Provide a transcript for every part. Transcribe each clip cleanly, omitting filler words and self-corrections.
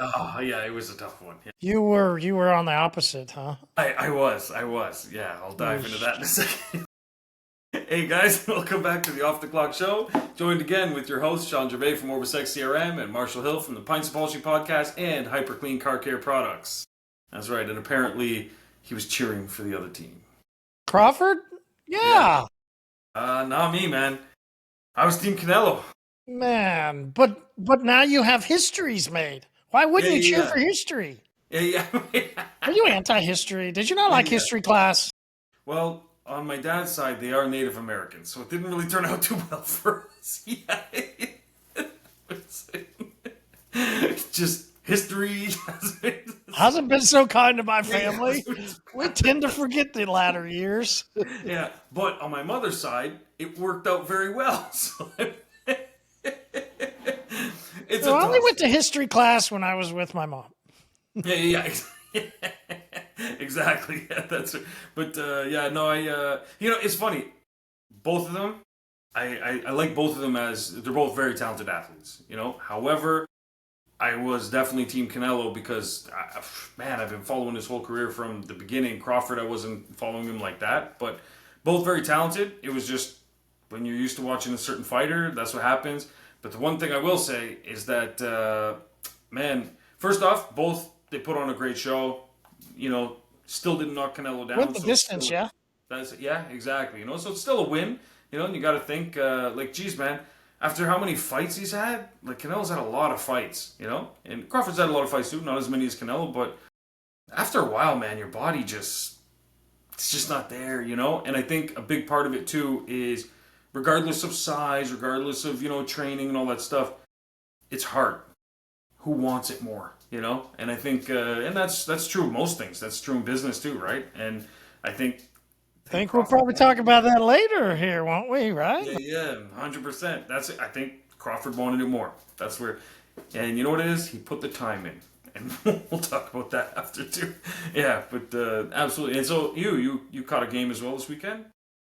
Oh, yeah, it was a tough one. Yeah. You were on the opposite, huh? I was. Yeah, I'll dive into that in a second. Hey guys, welcome back to the Off the Clock Show. Joined again with your host Sean Gervais from OrbisX CRM and Marshall Hill from the Pints of Polishing Podcast and Hyper Clean Car Care Products. That's right, and apparently he was cheering for the other team. Crawford? Yeah. Yeah, Not me, man. I was Team Canelo. man. But now you have histories made. Why Yeah, wouldn't you cheer yeah, for history? yeah, yeah, Are you anti-history? Did you not yeah, like yeah. history class? Well, on my dad's side, they are Native Americans, so it didn't really turn out too well for us. Yeah. Just history. Hasn't been so kind to my Yeah, family. We tend to forget the latter years. yeah, but on my mother's side, it worked out very well. So it's So a I only toss. went to history class when I was with my mom. Yeah. Exactly. Yeah, that's it. But yeah, no, it's funny. Both of them, I like both of them as they're both very talented athletes. However, I was definitely Team Canelo because, man, I've been following his whole career from the beginning. Crawford, I wasn't following him like that, but both very talented. It was just when you're used to watching a certain fighter, that's what happens. But the one thing I will say is that, man, first off, both they put on a great show. Still didn't knock Canelo Went down, the so it's distance, still yeah. that's yeah, exactly. So it's still a win. And you got to think like, geez, man, after how many fights he's had, like Canelo's had a lot of fights, and Crawford's had a lot of fights too, not as many as Canelo, but after a while, man, your body just it's just not there. And I think a big part of it too is regardless of size, regardless of training and all that stuff, it's heart. Who wants it more? And I think and that's true of most things. That's true in business too, right? And I think Think we'll Crawford probably won talk it. about that later here, won't we? Right? Yeah, yeah, 100%. That's it. I think Crawford wanted it more. That's where, and you know what it is? He put the time in, and we'll talk about that after too. Yeah, but absolutely. And so you caught a game as well this weekend.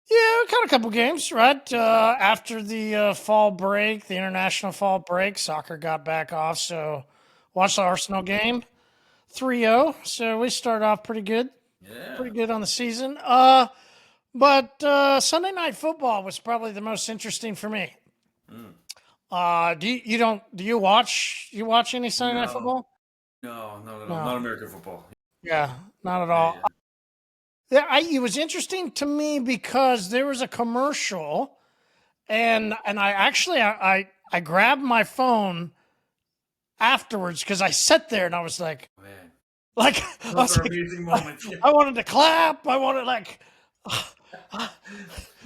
Yeah, we caught a couple games, right? After the fall break, the international fall break, soccer got back off. So watched the Arsenal game, 3-0. So we started off Yeah. pretty good on the season. But Sunday night football was probably the most interesting for me. Mm. Do you watch any Sunday night No, football? no, not at all. No. Not American football. Yeah, not at Yeah, all. yeah. Yeah, it was interesting to me because there was a commercial, and I grabbed my phone afterwards because I sat there and I was Man, like I those was are like amazing moments. I wanted to clap. I wanted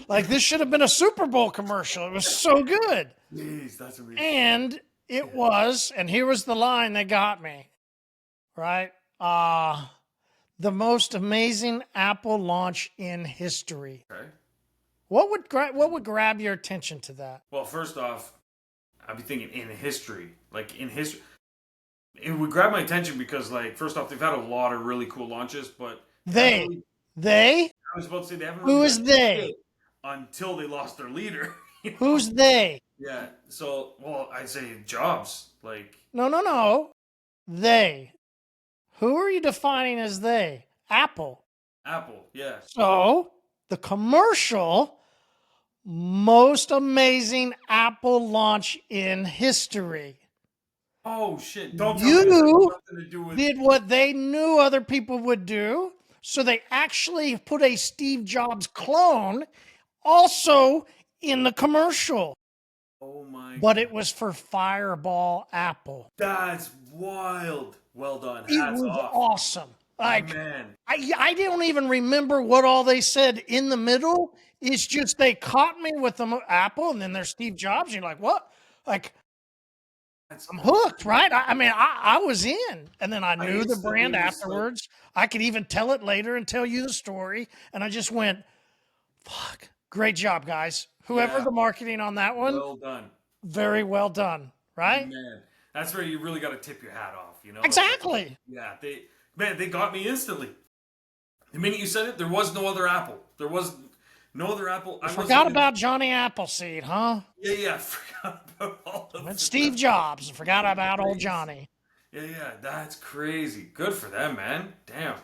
like this should have been a Super Bowl commercial. It was so good, Jeez, that's amazing. and it Yeah. was. And here was the line that got me right. The most amazing Apple launch in history. Okay. What would grab your attention to that? Well, first off, I'd be thinking in history, like in history. It would grab my attention because, like, first off, they've had a lot of really cool launches, but they haven't They, really. they, I was about to say they haven't really who done is they? shit until they lost their leader. you know? Who's they? Yeah. So, well, I'd say Jobs, like No, no, no. They. Who are you defining as they? Apple. Apple. Yeah. So the commercial, most amazing Apple launch in history. Oh shit! Don't tell me this has You nothing to do with. did what they knew other people would do. So they actually put a Steve Jobs clone also in the commercial, Oh my but god, it was for Fireball Apple. that's wild. Well done. It Hats was off, awesome. Like, man. I don't even remember what all they said in the middle. It's just they caught me with the Apple, and then there's Steve Jobs. You're like, what? Like, That's I'm hooked, right? I was in, and then I I knew the instantly brand was like, afterwards. I could even tell it later and tell you the story, and I just went, "Fuck, great job, guys! Whoever yeah, the marketing on that one, well done. very well done, right? Man, that's where you really got to tip your hat off. It's like, Exactly. yeah, they got me instantly. The minute you said it, there was no other Apple. There was no other Apple. You I wasn't forgot even. about Johnny Appleseed, huh? Yeah, yeah, I forgot about all of Went them. Steve Jobs and forgot about old Johnny. Yeah, that's crazy. Good for them, man. Damn.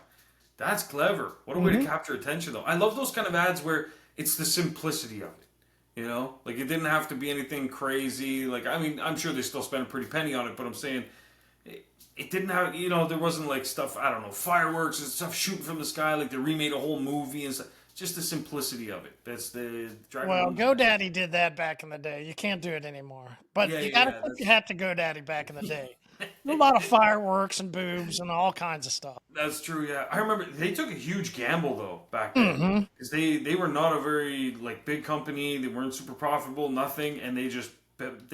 That's clever. What a way to Hmm. capture attention, though. I love those kind of ads where it's the simplicity of it. You know, like it didn't have to be anything crazy. Like, I mean, I'm sure they still spent a pretty penny on it, but I'm saying it didn't have, there wasn't like stuff, I don't know, fireworks and stuff shooting from the sky. Like they remade a whole movie and stuff. Just the simplicity of it. That's the driving Well, home the message. GoDaddy did that back in the day. You can't do it anymore. But Yeah, you yeah, got to yeah. tip your hat to GoDaddy back in the day. A lot of fireworks and boobs and all kinds of stuff. That's true. Yeah, I remember they took a huge gamble though back then Hmm. because they were not a very like big company. They weren't super profitable, nothing, and they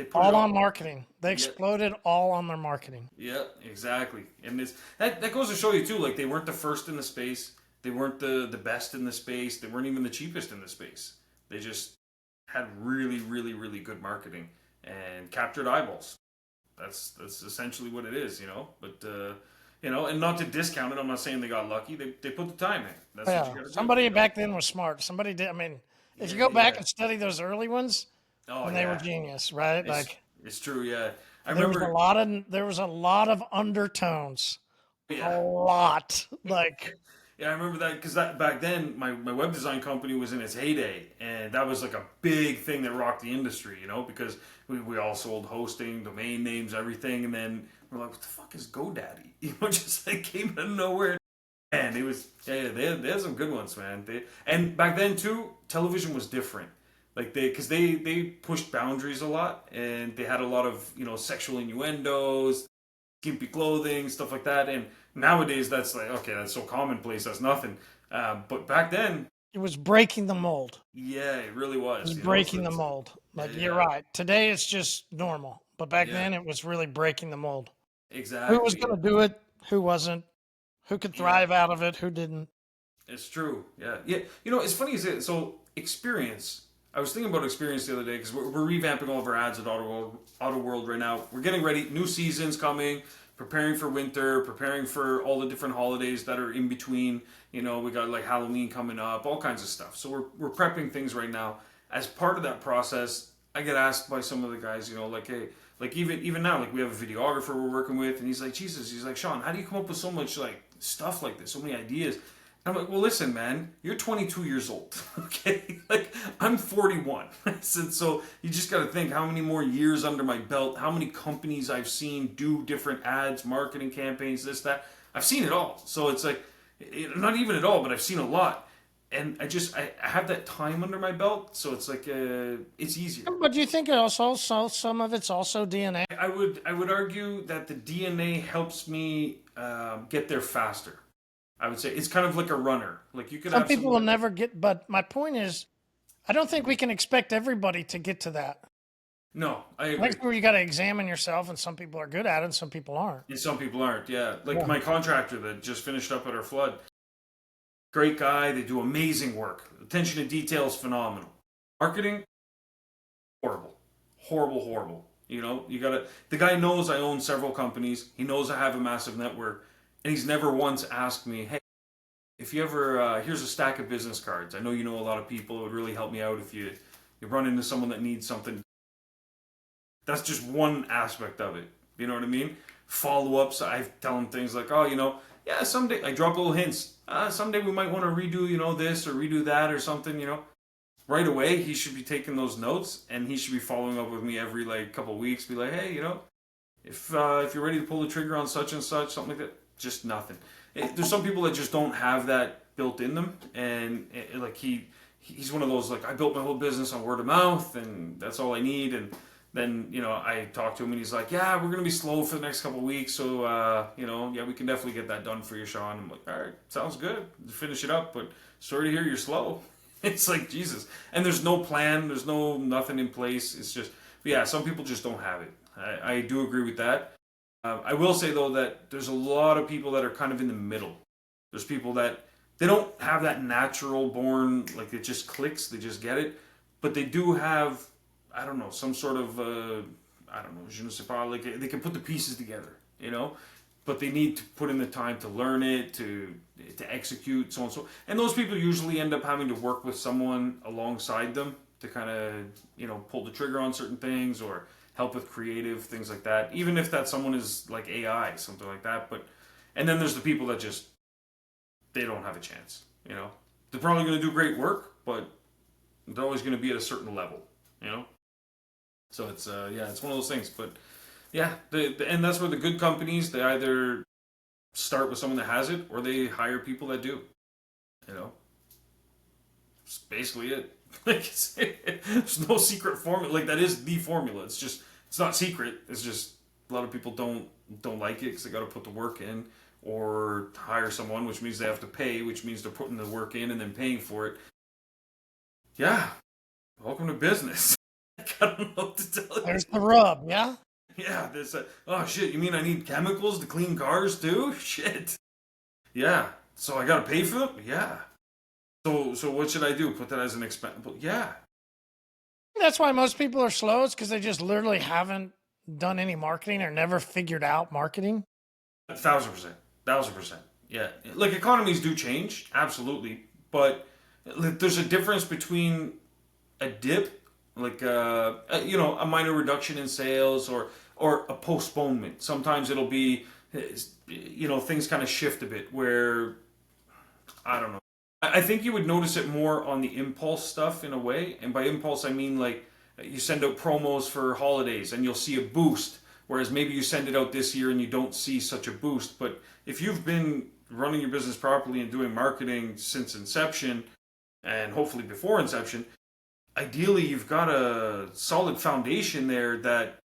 put it All on all. marketing. They Yeah, exploded all on their marketing. yeah, exactly. And that goes to show you too. Like they weren't the first in the space. They weren't the best in the space. They weren't even the cheapest in the space. They just had really, really, really good marketing and captured eyeballs. That's essentially what it is, But and not to discount it, I'm not saying they got lucky. They put the time in. That's what you Yeah. got to do, Somebody back then was smart. Somebody did. I mean, if Yeah, you go yeah, back yeah. and study those early ones, Oh then they were yeah, genius, right? it's Like it's true. Yeah, I there was a remember. lot of undertones. A Yeah, lot. Like yeah, I remember that because that back then my web design company was in its heyday, and that was like a big thing that rocked the industry, because we all sold hosting, domain names, everything, and then we're like, what the fuck is GoDaddy? Just like came out of nowhere. And it was they had some good ones, man. And back then too, television was different. Like because they pushed boundaries a lot, and they had a lot of sexual innuendos, skimpy clothing, stuff like that. And nowadays that's like okay, that's so commonplace, that's nothing. But back then, it was breaking the mold. yeah, it really It was was. So breaking the it's mold. yeah, Like you're yeah, right. Today it's just normal. But back yeah, then it was really breaking the mold. Who was exactly. gonna do it? Who wasn't? Who could Yeah, thrive out of it? Who didn't? it's true. Yeah, yeah. It's funny is it so experience. I was thinking about experience the other day because we're revamping all of our ads at Auto World right now. We're getting ready. New seasons coming. Preparing for winter. Preparing for all the different holidays that are in between. We got like Halloween coming up. All kinds of stuff. So we're prepping things right now. As part of that process, I get asked by some of the guys. Like hey, like even now, like we have a videographer we're working with, and he's like, Jesus, he's like, Shawn, how do you come up with so much like stuff like this, so many ideas? I'm like, well, listen, man, you're 22 years old, okay? Like, I'm 41. I said, so you just got to think how many more years under my belt, how many companies I've seen do different ads, marketing campaigns, this, that. I've seen it all. So it's like, not even at all, but I've seen a lot. And I have that time under my belt, so it's like, it's easier. But do you think it also some of it's also DNA? I would argue that the DNA helps me get there faster. I would say it's kind of like a runner. Like you could Some have people someone will that never get. But my point is, I don't think we can expect everybody to get to that. no, I agree. That's where you got to examine yourself, and some people are good at it, and some people aren't. And some people aren't. Yeah, like Yeah. my contractor that just finished up at our flood. Great guy. They do amazing work. Attention to detail is phenomenal. Marketing, horrible, horrible, horrible. You gotta. The guy knows I own several companies. He knows I have a massive network, and he's never once asked me, "Hey, if you ever here's a stack of business cards. I know you know a lot of people. It would really help me out if you run into someone that needs something." That's just one aspect of it. You know what I mean? Follow ups. I tell him things like, "Oh, yeah, someday." I drop little hints. Someday we might want to redo, this or redo that or something. Right away he should be taking those notes and he should be following up with me every like couple weeks. Be like, "Hey, if you're ready to pull the trigger on such and such, something like that." Just nothing. There's some people that just don't have that built in them, and like he's one of those like I built my whole business on word of mouth, and that's all I need. And then I talk to him, and he's like, "Yeah, we're gonna be slow for the next couple of weeks, so yeah, we can definitely get that done for you, Shawn." I'm like, "All right, sounds good. Finish it up, but sorry to hear you're slow." It's like Jesus, and there's no plan, there's no nothing in place. It's just yeah, some people just don't have it. I do agree with that. I will say though that there's a lot of people that are kind of in the middle. There's people that they don't have that natural born like it just clicks, they just get it, but they do have I don't know some sort of I don't know je ne sais pas like they can put the pieces together, but they need to put in the time to learn it to execute so and so. And those people usually end up having to work with someone alongside them to kind of pull the trigger on certain things or help with creative things like that. Even if that someone is like AI, something like that. But and then there's the people that just they don't have a chance. You know, they're probably going to do great work, but they're always going to be at a certain level. You know, so it's yeah, it's one of those things. But yeah, and that's where the good companies they either start with someone that has it or they hire people that do. You know, that's basically it. Like there's no secret formula. Like that is the formula. It's just it's not secret. It's just a lot of people don't like it because they got to put the work in or hire someone, which means they have to pay, which means they're putting the work in and then paying for it. Yeah, welcome to business. I don't know what to tell you. There's the rub, yeah? Yeah, this. Oh shit! You mean I need chemicals to clean cars too? Shit. Yeah. So I gotta pay for them? Yeah. So what should I do? Put that as an expense? Yeah. That's why most people are slow. It's because they just literally haven't done any marketing or never figured out marketing. 1,000%. 1,000%. Yeah. Like economies do change, absolutely, but like, there's a difference between a dip, like you know, a minor reduction in sales, or a postponement. Sometimes it'll be, you know, things kind of shift a bit. Where I don't know. I think you would notice it more on the impulse stuff in a way, and by impulse I mean like you send out promos for holidays and you'll see a boost, whereas maybe you send it out this year and you don't see such a boost. But if you've been running your business properly and doing marketing since inception, and hopefully before inception, ideally you've got a solid foundation there that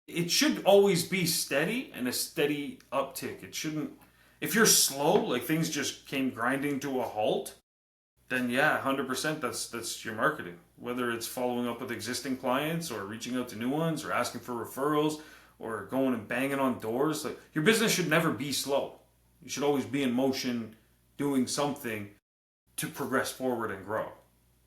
it should always be steady and a steady uptick. It shouldn't. If you're slow, like things just came grinding to a halt, then yeah, 100% that's your marketing. Whether it's following up with existing clients or reaching out to new ones or asking for referrals or going and banging on doors, like your business should never be slow. You should always be in motion doing something to progress forward and grow,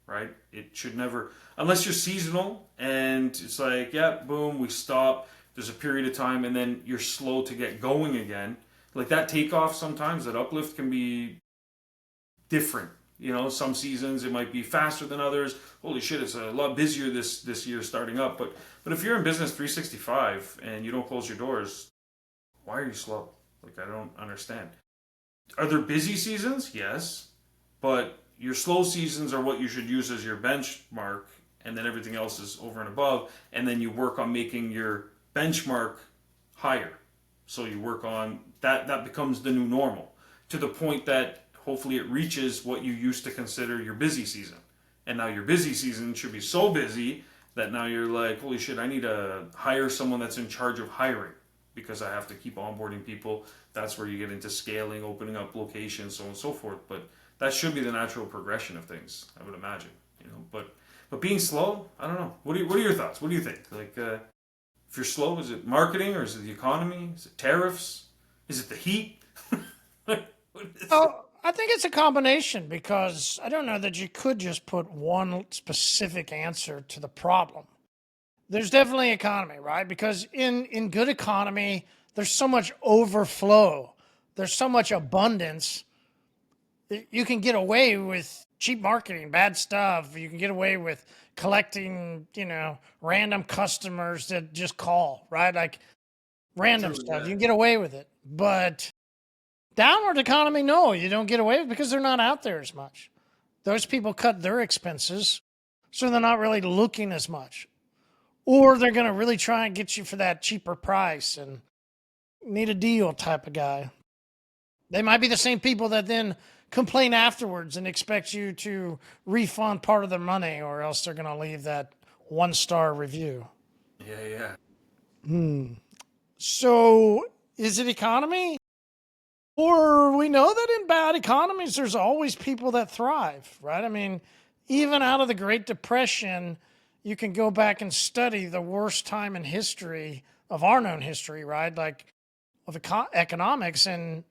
right? It should never, unless you're seasonal and it's like, yeah, boom, we stop. There's a period of time and then you're slow to get going again. Like that takeoff sometimes, that uplift can be different. You know, some seasons it might be faster than others. Holy shit, it's a lot busier this year starting up. But if you're in business 365 and you don't close your doors, why are you slow? Like I don't understand. Are there busy seasons? Yes. But your slow seasons are what you should use as your benchmark, and then everything else is over and above, and then you work on making your benchmark higher. So you work on that becomes the new normal to the point that hopefully it reaches what you used to consider your busy season. And now your busy season should be so busy that now you're like, holy shit, I need to hire someone that's in charge of hiring because I have to keep onboarding people. That's where you get into scaling, opening up locations, so on and so forth. But that should be the natural progression of things, I would imagine. You know, but being slow, I don't know. What are your thoughts? What do you think? Like, if you're slow, is it marketing or is it the economy? Is it tariffs? Is it the heat? What is it? Oh, I think it's a combination because I don't know that you could just put one specific answer to the problem. There's definitely economy, right? Because in good economy, there's so much overflow. There's so much abundance. You can get away with cheap marketing, bad stuff. You can get away with collecting, you know, random customers that just call, right? Like random True, stuff. yeah. You can get away with it. But downward economy, no, you don't get away with it because they're not out there as much. Those people cut their expenses, so they're not really looking as much. Or they're going to really try and get you for that cheaper price and need a deal type of guy. They might be the same people that then complain afterwards and expect you to refund part of their money, or else they're going to leave that 1-star review. Yeah. So is it economy? Or we know that in bad economies, there's always people that thrive, right? I mean, even out of the Great Depression, you can go back and study the worst time in history of our known history, right? Like of economics, and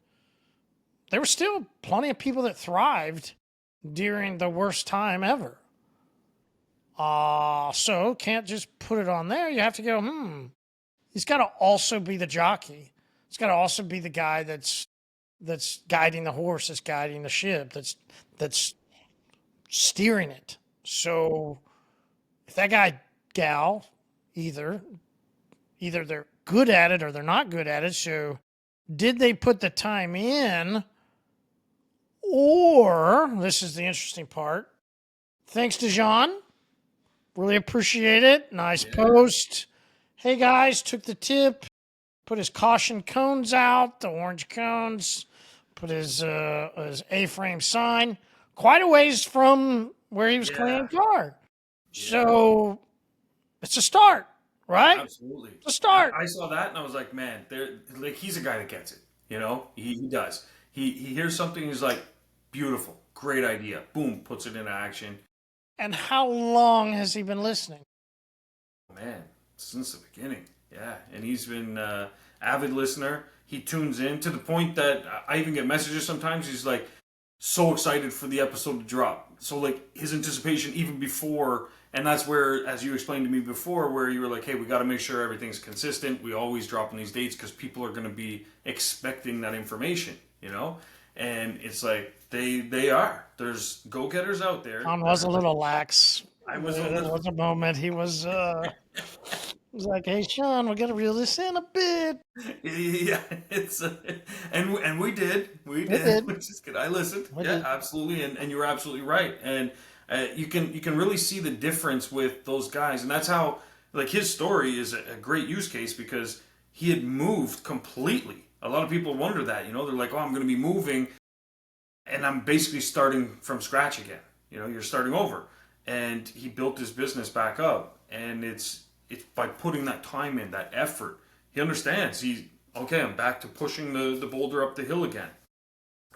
there were still plenty of people that thrived during the worst time ever. So can't just put it on there. You have to go, he's got to also be the jockey. He's got to also be the guy that's guiding the horse, that's guiding the ship, that's steering it. So if that guy, gal, either they're good at it or they're not good at it. So did they put the time in, or this is the interesting part. Thanks to John. Really appreciate it. Nice post. Hey guys, took the tip, put his caution cones out, the orange cones, put his A-frame sign quite a ways from where he was cleaning the car. So it's a start, right? Absolutely. It's a start. I saw that and I was like, man, like he's a guy that gets it. You know, he does. He hears something, he's like, beautiful, great idea. Boom, puts it into action. And how long has he been listening? Man, since the beginning. Yeah, and he's been avid listener. He tunes in to the point that I even get messages sometimes. He's like so excited for the episode to drop. So like his anticipation even before, and that's where, as you explained to me before, where you were like, hey, we got to make sure everything's consistent. We always drop on these dates because people are going to be expecting that information, you know? And it's like they are. There's go-getters out there. Tom was a little lax. I was There was a moment he was like, "Hey, Shawn, we got to reel this in a bit." Yeah, it's and we did, which is good. I listened. We Yeah, did. absolutely, and you were absolutely right. And you can really see the difference with those guys, and that's how like his story is a great use case because he had moved completely. A lot of people wonder that, you know, they're like, oh, I'm going to be moving, and I'm basically starting from scratch again. You know, you're starting over, and he built his business back up, and it's by putting that time in, that effort. He understands. Okay, I'm back to pushing the boulder up the hill again.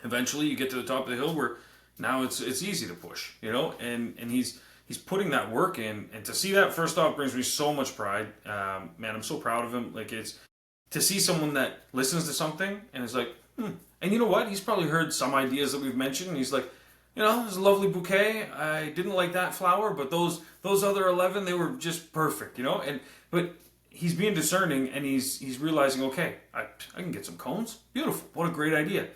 Eventually, you get to the top of the hill where now it's easy to push, you know, and he's putting that work in, and to see that first off brings me so much pride. Man, I'm so proud of him. Like it's to see someone that listens to something and is like, and you know what? He's probably heard some ideas that we've mentioned, and he's like, you know, there's a lovely bouquet. I didn't like that flower, but those other 11, they were just perfect, you know. But he's being discerning, and he's realizing, okay, I can get some cones. Beautiful. What a great idea.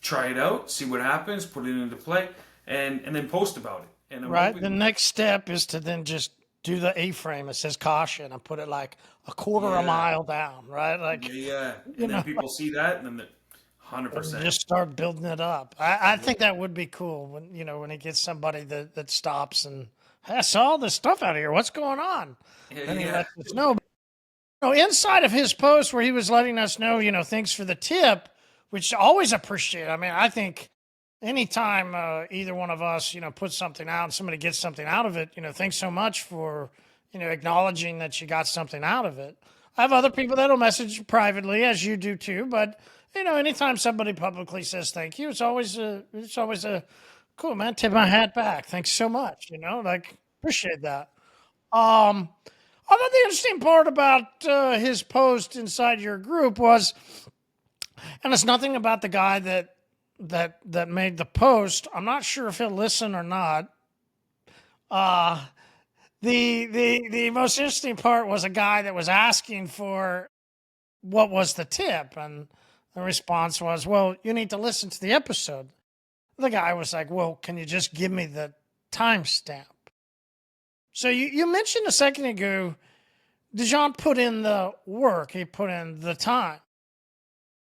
Try it out, see what happens, put it into play, and then post about it. And I'm Right. hoping, The next step is to then just do the A-frame. It says caution and put it like a quarter a mile down, right? Like yeah. you And know, then people see that, and then 100%. just start building it up. I think that would be cool when he gets somebody that stops and, hey, I saw all this stuff out here. What's going on? And he lets us know. Inside of his post where he was letting us know, thanks for the tip, which I always appreciate. I mean, I think anytime either one of us, puts something out and somebody gets something out of it, thanks so much for, acknowledging that you got something out of it. I have other people that'll message privately, as you do too, but anytime somebody publicly says thank you, it's always a cool, man. Tip my hat back. Thanks so much. Appreciate that. I thought the interesting part about his post inside your group was, and it's nothing about the guy that made the post. I'm not sure if he'll listen or not. The most interesting part was a guy that was asking for what was the tip, and the response was, "Well, you need to listen to the episode." The guy was like, "Well, can you just give me the timestamp?" So you mentioned a second ago, Dijon put in the work. He put in the time.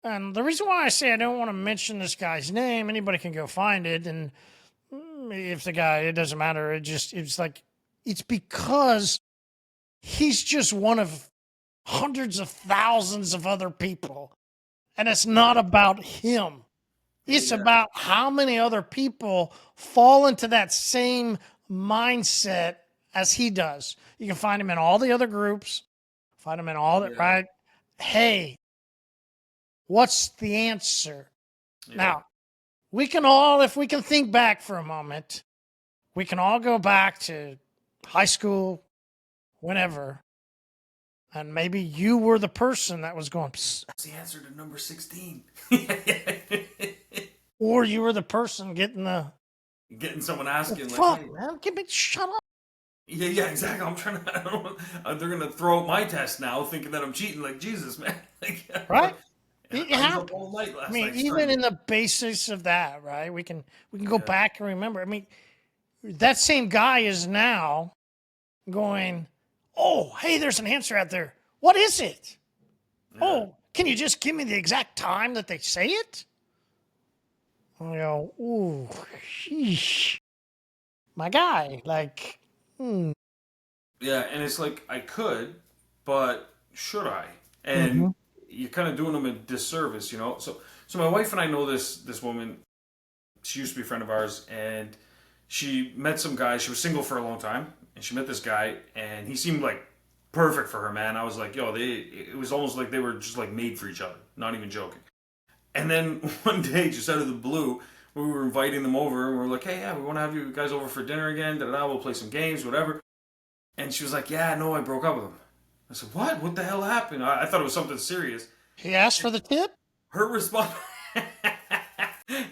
And the reason why I say I don't want to mention this guy's name, anybody can go find it. And if the guy, it doesn't matter. It's because he's just one of hundreds of thousands of other people. And it's not about him. It's about how many other people fall into that same mindset as he does. You can find him in all the other groups, find him in all that, right? Hey, what's the answer? Yeah. Now, we can all, if we can think back for a moment, we can all go back to high school, whenever, and maybe you were the person that was going, psst. That's the answer to number 16. Or you were the person getting someone asking, fuck, hey, man, shut up. Yeah, exactly. I'm trying to. They're gonna throw out my test now, thinking that I'm cheating. Like Jesus, man. Right? All night last night even in the basics of that, right? We can go back and remember. I mean, that same guy is now going, Oh, hey, there's an answer out there. What is it? Yeah. Oh, can you just give me the exact time that they say it? I go, ooh, sheesh. My guy, like, Yeah, and it's like I could, but should I? And mm-hmm. you're kind of doing them a disservice, you know. So my wife and I know this woman. She used to be a friend of ours, and she met some guy. She was single for a long time, and she met this guy, and he seemed like perfect for her, man. I was like, yo, it was almost like they were just like made for each other. Not even joking. And then one day, just out of the blue, we were inviting them over, and we were like, hey, yeah, we want to have you guys over for dinner again. Da da da. We'll play some games, whatever. And she was like, yeah, no, I broke up with him. I said, what? What the hell happened? I thought it was something serious. He asked for the tip? Her response, yeah,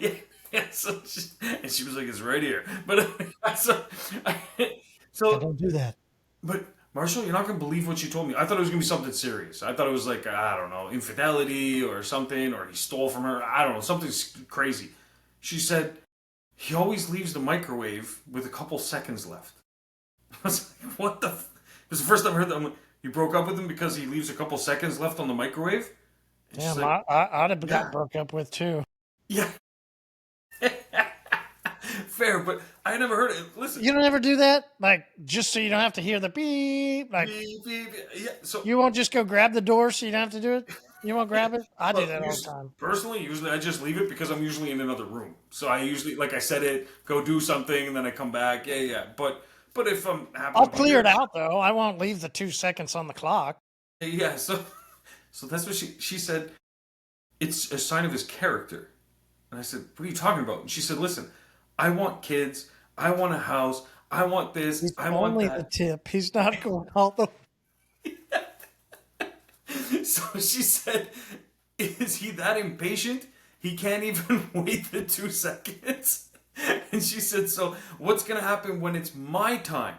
yeah. And she was like, it's right here. But so, Yeah, so, don't do that. but Marshall, you're not gonna believe what she told me. I thought it was gonna be something serious. I thought it was like, I don't know, infidelity or something, or he stole from her. I don't know, something crazy. She said he always leaves the microwave with a couple seconds left. I was like, what the? It was the first time I heard that. I'm like, you broke up with him because he leaves a couple seconds left on the microwave? And she's Damn, like, I'd have got yeah, broke up with too. yeah. Fair, but I never heard it. Listen, You don't ever do that? Like, just so you don't have to hear the beep? Like, beep, beep, beep. Yeah. So, you won't just go grab the door so you don't have to do it? You won't grab it? I do well, that all the time. personally, usually I just leave it because I'm usually in another room. So I usually, like I said, it go do something and then I come back. Yeah, yeah. But if I'm happy I'll to be clear it there, out, though. I won't leave the 2 seconds on the clock. yeah. So that's what she said. It's a sign of his character. And I said, what are you talking about? And she said, listen, I want kids. I want a house. I want this. It's I want only the that. tip. He's not going all the. So she said, is he that impatient? He can't even wait the 2 seconds. And she said, so what's going to happen when it's my time?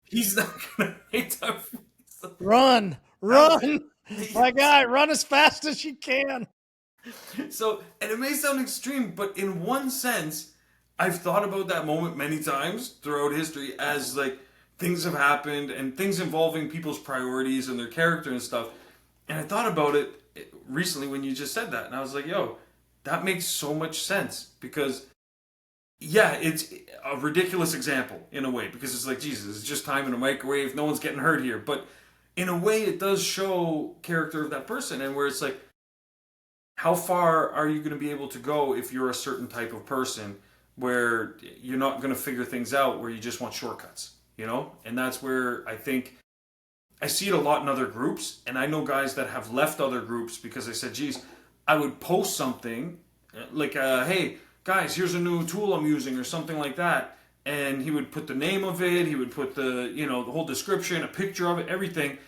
He's not going to wait time for me. So Run! that was Run! it. My guy, run as fast as you can. So, and it may sound extreme, but in one sense, I've thought about that moment many times throughout history as like things have happened and things involving people's priorities and their character and stuff. And I thought about it recently when you just said that, and I was like, yo, that makes so much sense because, yeah, it's a ridiculous example in a way because it's like, Jesus, it's just time in a microwave, no one's getting hurt here. But in a way, it does show character of that person, and where it's like, how far are you going to be able to go if you're a certain type of person where you're not going to figure things out, where you just want shortcuts, you know? And that's where I think I see it a lot in other groups, and I know guys that have left other groups because they said, geez, I would post something like, hey, guys, here's a new tool I'm using or something like that. And he would put the name of it, he would put the, you know, the whole description, a picture of it, everything.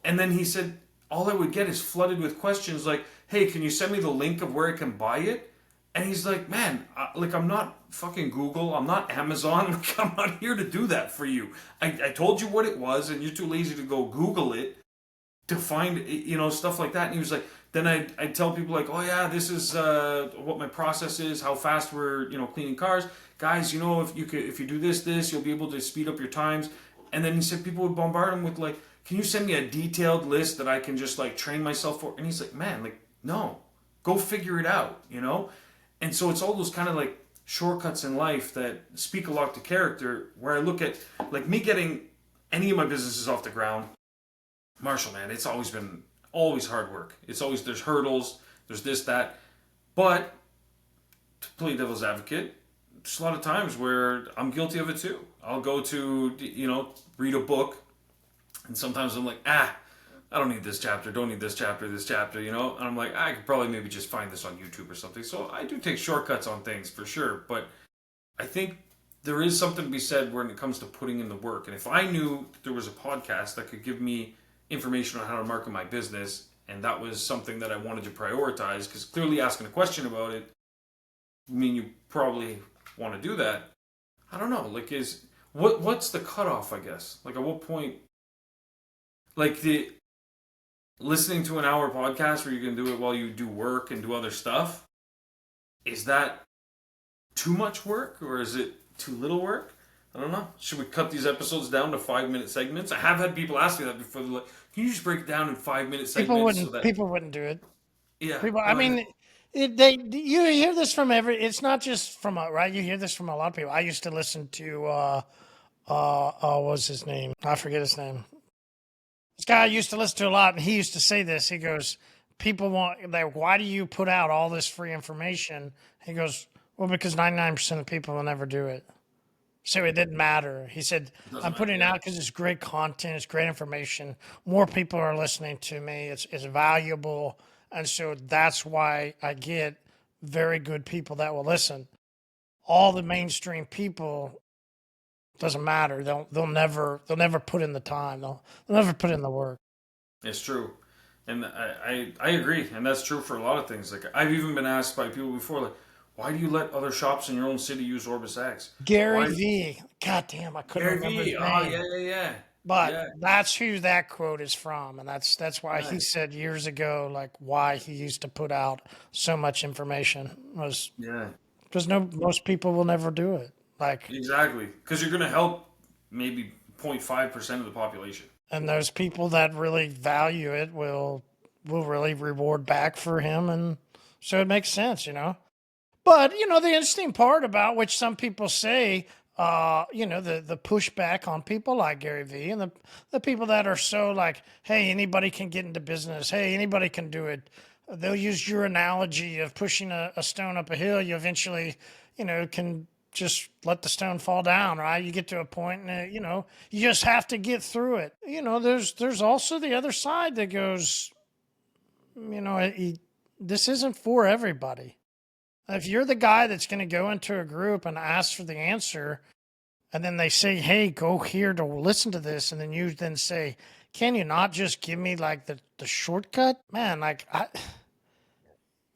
And then he said, all I would get is flooded with questions like, hey, can you send me the link of where I can buy it? And he's like, man, like, I'm not fucking Google. I'm not Amazon. Like, I'm not here to do that for you. I told you what it was, and you're too lazy to go Google it to find, you know, stuff like that. And he was like, then I'd tell people like, oh yeah, this is what my process is, how fast we're, you know, cleaning cars. Guys, you know, if you do this, you'll be able to speed up your times. And then he said people would bombard him with like, can you send me a detailed list that I can just like train myself for? And he's like, man, like, no, go figure it out, you know? And so it's all those kind of like shortcuts in life that speak a lot to character, where I look at like me getting any of my businesses off the ground. Marshall, man, it's always been always hard work. It's always, there's hurdles, there's this, that. But to play devil's advocate, there's a lot of times where I'm guilty of it too. I'll go to, you know, read a book, and sometimes I'm like, I don't need this chapter, don't need this chapter, you know? And I'm like, I could probably maybe just find this on YouTube or something. So I do take shortcuts on things for sure. But I think there is something to be said when it comes to putting in the work. And if I knew there was a podcast that could give me information on how to market my business, and that was something that I wanted to prioritize, because clearly asking a question about it, I mean, you probably want to do that. I don't know, like, what's the cutoff, I guess? Like, at what point, like, the listening to an hour podcast where you can do it while you do work and do other stuff, is that too much work or is it too little work? I don't know. Should we cut these episodes down to 5 minute segments? I have had people ask me that before. They're like, "Can you just break it down in 5 minute segments so that?" People wouldn't do it. Yeah, People, I no, mean, you hear this from it's not just from right. You hear this from a lot of people. I used to listen to what's his name? I forget his name. This guy I used to listen to a lot, and he used to say this. He goes, "People want like, why do you put out all this free information?" He goes, "Well, because 99% of people will never do it." So it didn't matter. He said, it doesn't I'm matter. putting it Yeah, out because it's great content, it's great information. More people are listening to me. It's valuable. And so that's why I get very good people that will listen. All the mainstream people doesn't matter. They'll never put in the time. They'll never put in the work. it's true, and I agree, and that's true for a lot of things. Like I've even been asked by people before, like, "Why do you let other shops in your own city use OrbisX? Gary Why?" V. God damn, I couldn't Gary remember his V. Oh name. yeah, yeah, yeah, But yeah. that's who that quote is from, and that's why he Nice. said years ago, like why he used to put out so much information was Yeah, because no most people will never do it. Like, exactly. Because you're gonna help maybe 0.5% of the population. and those people that really value it will really reward back for him, and so it makes sense, you know. But the interesting part about which some people say, the pushback on people like Gary Vee and the people that are so like, hey, anybody can get into business. Hey, anybody can do it. They'll use your analogy of pushing a stone up a hill. You eventually, can just let the stone fall down, right? You get to a point, and you just have to get through it. There's also the other side that goes, this isn't for everybody. If you're the guy that's going to go into a group and ask for the answer, and then they say, hey, go here to listen to this, and then you then say, can you not just give me like the shortcut? Man, like,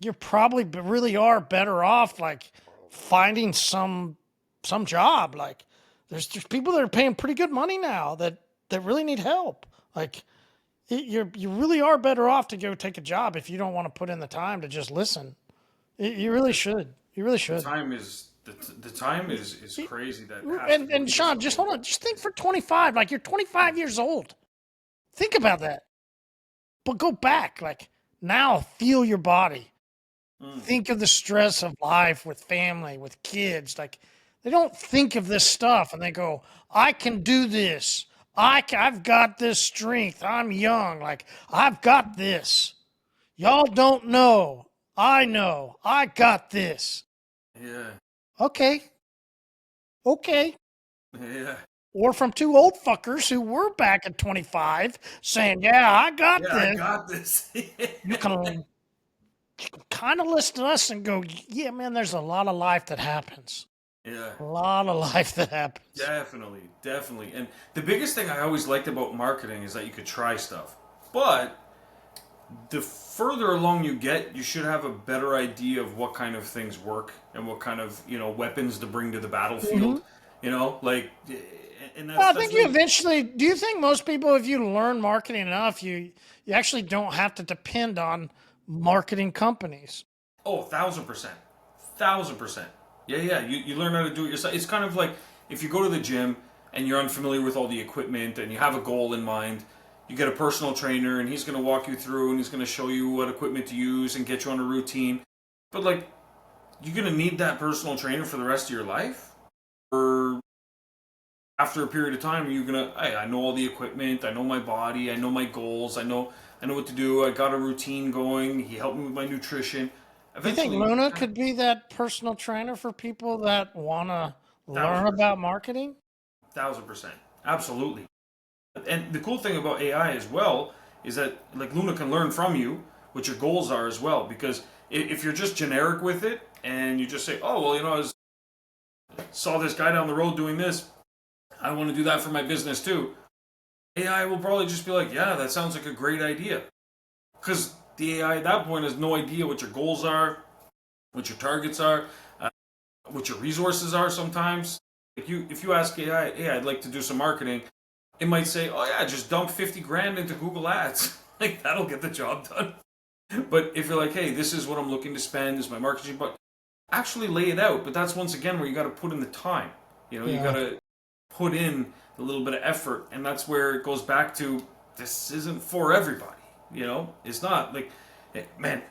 you probably really are better off like finding some job. Like, there's people that are paying pretty good money now that really need help. Like, you really are better off to go take a job if you don't want to put in the time to just listen. You really should. You really The should. time is the time is crazy. That has to go And into this Shawn, just stuff. hold on. Just think for 25. Like, you're 25 years old. Think about that. But go back. Like, now feel your body. Mm. Think of the stress of life with family, with kids. Like, they don't think of this stuff and they go, I can do this. I've got this strength. I'm young. Like, I've got this. Y'all don't know. I know. I got this. Yeah, Okay. Okay. yeah, Or from two old fuckers who were back at 25 saying, yeah, I got yeah. I this. got this. You can kind of listen to us and go, yeah, man, there's a lot of life that happens. Yeah, A lot of life that happens. definitely, definitely. And the biggest thing I always liked about marketing is that you could try stuff, but the further along you get, you should have a better idea of what kind of things work and what kind of weapons to bring to the Mm-hmm. battlefield. Like, and Well, I that's think you really. eventually, do you think most people, if you learn marketing enough, you actually don't have to depend on marketing companies? Oh, 1,000%, 1,000%. Yeah, yeah. You learn how to do it yourself. It's kind of like if you go to the gym and you're unfamiliar with all the equipment and you have a goal in mind. You get a personal trainer and he's going to walk you through and he's going to show you what equipment to use and get you on a routine. But like, you're going to need that personal trainer for the rest of your life, or after a period of time, you're gonna, hey, I know all the equipment, I know my body, I know my goals, I know what to do. I got a routine going. He helped me with my nutrition. Do you think Eventually, Luna could be that personal trainer for people that want to learn thousand about percent, marketing? 1,000%, absolutely. And the cool thing about AI as well is that like Luna can learn from you what your goals are as well. Because if you're just generic with it and you just say, oh well, saw this guy down the road doing this, I want to do that for my business too. AI will probably just be like, yeah, that sounds like a great idea. Because the AI at that point has no idea what your goals are, what your targets are, uh, what your resources are sometimes. If you ask AI, hey, I'd like to do some marketing, it might say, oh yeah, just dump 50 grand into Google Ads. Like that'll get the job done. But if you're like, hey, this is what I'm looking to spend, this is my marketing, but actually lay it out. But that's once again where you got to put in the time. You Yeah. got to put in a little bit of effort, and that's where it goes back to this isn't for everybody. It's not like, man,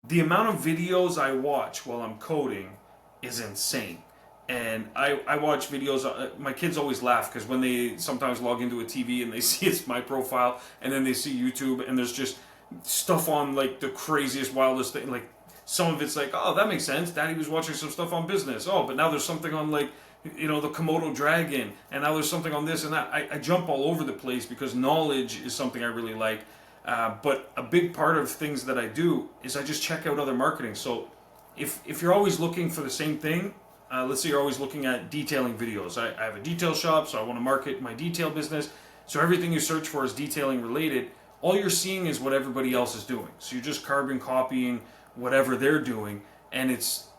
the amount of videos I watch while I'm coding is insane. And I watch videos. My kids always laugh because when they sometimes log into a TV and they see it's my profile, and then they see YouTube and there's just stuff on like the craziest, wildest thing. Like some of it's like, oh, that makes sense. Daddy was watching some stuff on business. Oh, but now there's something on like, the Komodo dragon, and now there's something on this and that. I jump all over the place because knowledge is something I really like. But a big part of things that I do is I just check out other marketing. So if you're always looking for the same thing, let's say you're always looking at detailing videos. I have a detail shop, so I want to market my detail business. So everything you search for is detailing related. All you're seeing is what everybody else is doing. So you're just carbon copying whatever they're doing, and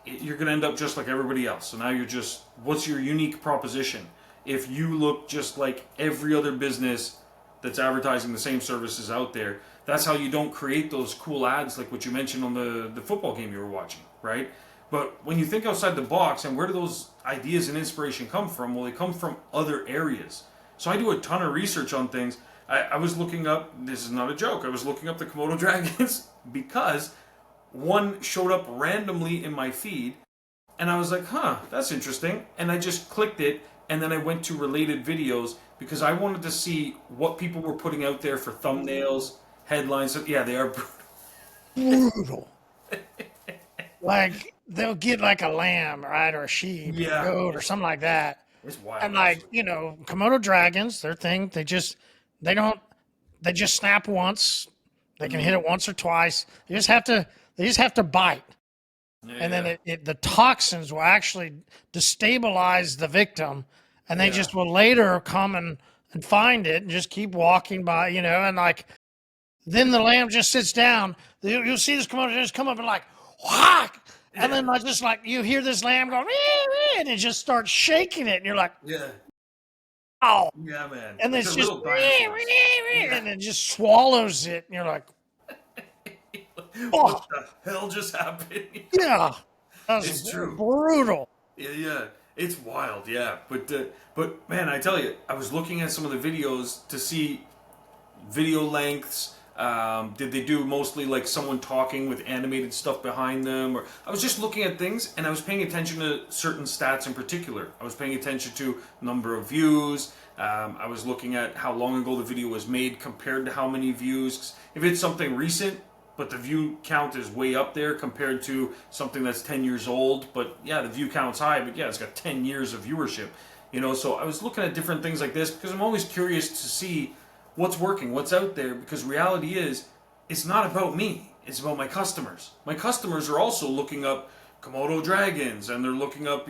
you're going to end up just like everybody else. So now what's your unique proposition? If you look just like every other business that's advertising the same services out there, that's how you don't create those cool ads like what you mentioned on the football game you were watching, right? But when you think outside the box, and where do those ideas and inspiration come from? Well, they come from other areas. So I do a ton of research on things. I was looking up, this is not a joke, I was looking up the Komodo dragons because one showed up randomly in my feed, and I was like, huh, that's interesting. And I just clicked it, and then I went to related videos because I wanted to see what people were putting out there for thumbnails, headlines. Yeah, they are Brutal. Like they'll get like a lamb, right, or a sheep, or a goat, or something like that. It's wild. And like, Komodo dragons, their thing, they don't, they just snap once. They can hit it once or twice. They just have to bite. Yeah. And then the toxins will actually destabilize the victim, and they just will later come and find it and just keep walking by, and like, then the lamb just sits down. You'll see this Komodo just come up and like, whack! And then like you hear this lamb go, and it just starts shaking it, and you're like, oh, yeah, man. And then it's just, and it just swallows it, and you're like, what the hell just happened? Yeah, it's true. Brutal. Yeah, it's wild. Yeah, but man, I tell you, I was looking at some of the videos to see video lengths. Did they do mostly like someone talking with animated stuff behind them? Or I was just looking at things, and I was paying attention to certain stats in particular. I was paying attention to number of views. I was looking at how long ago the video was made compared to how many views. If it's something recent, but the view count is way up there compared to something that's 10 years old, but yeah, the view count's high, but yeah, it's got 10 years of viewership. So I was looking at different things like this because I'm always curious to see what's working, what's out there, because reality is, it's not about me, it's about my customers. My customers are also looking up Komodo dragons, and they're looking up,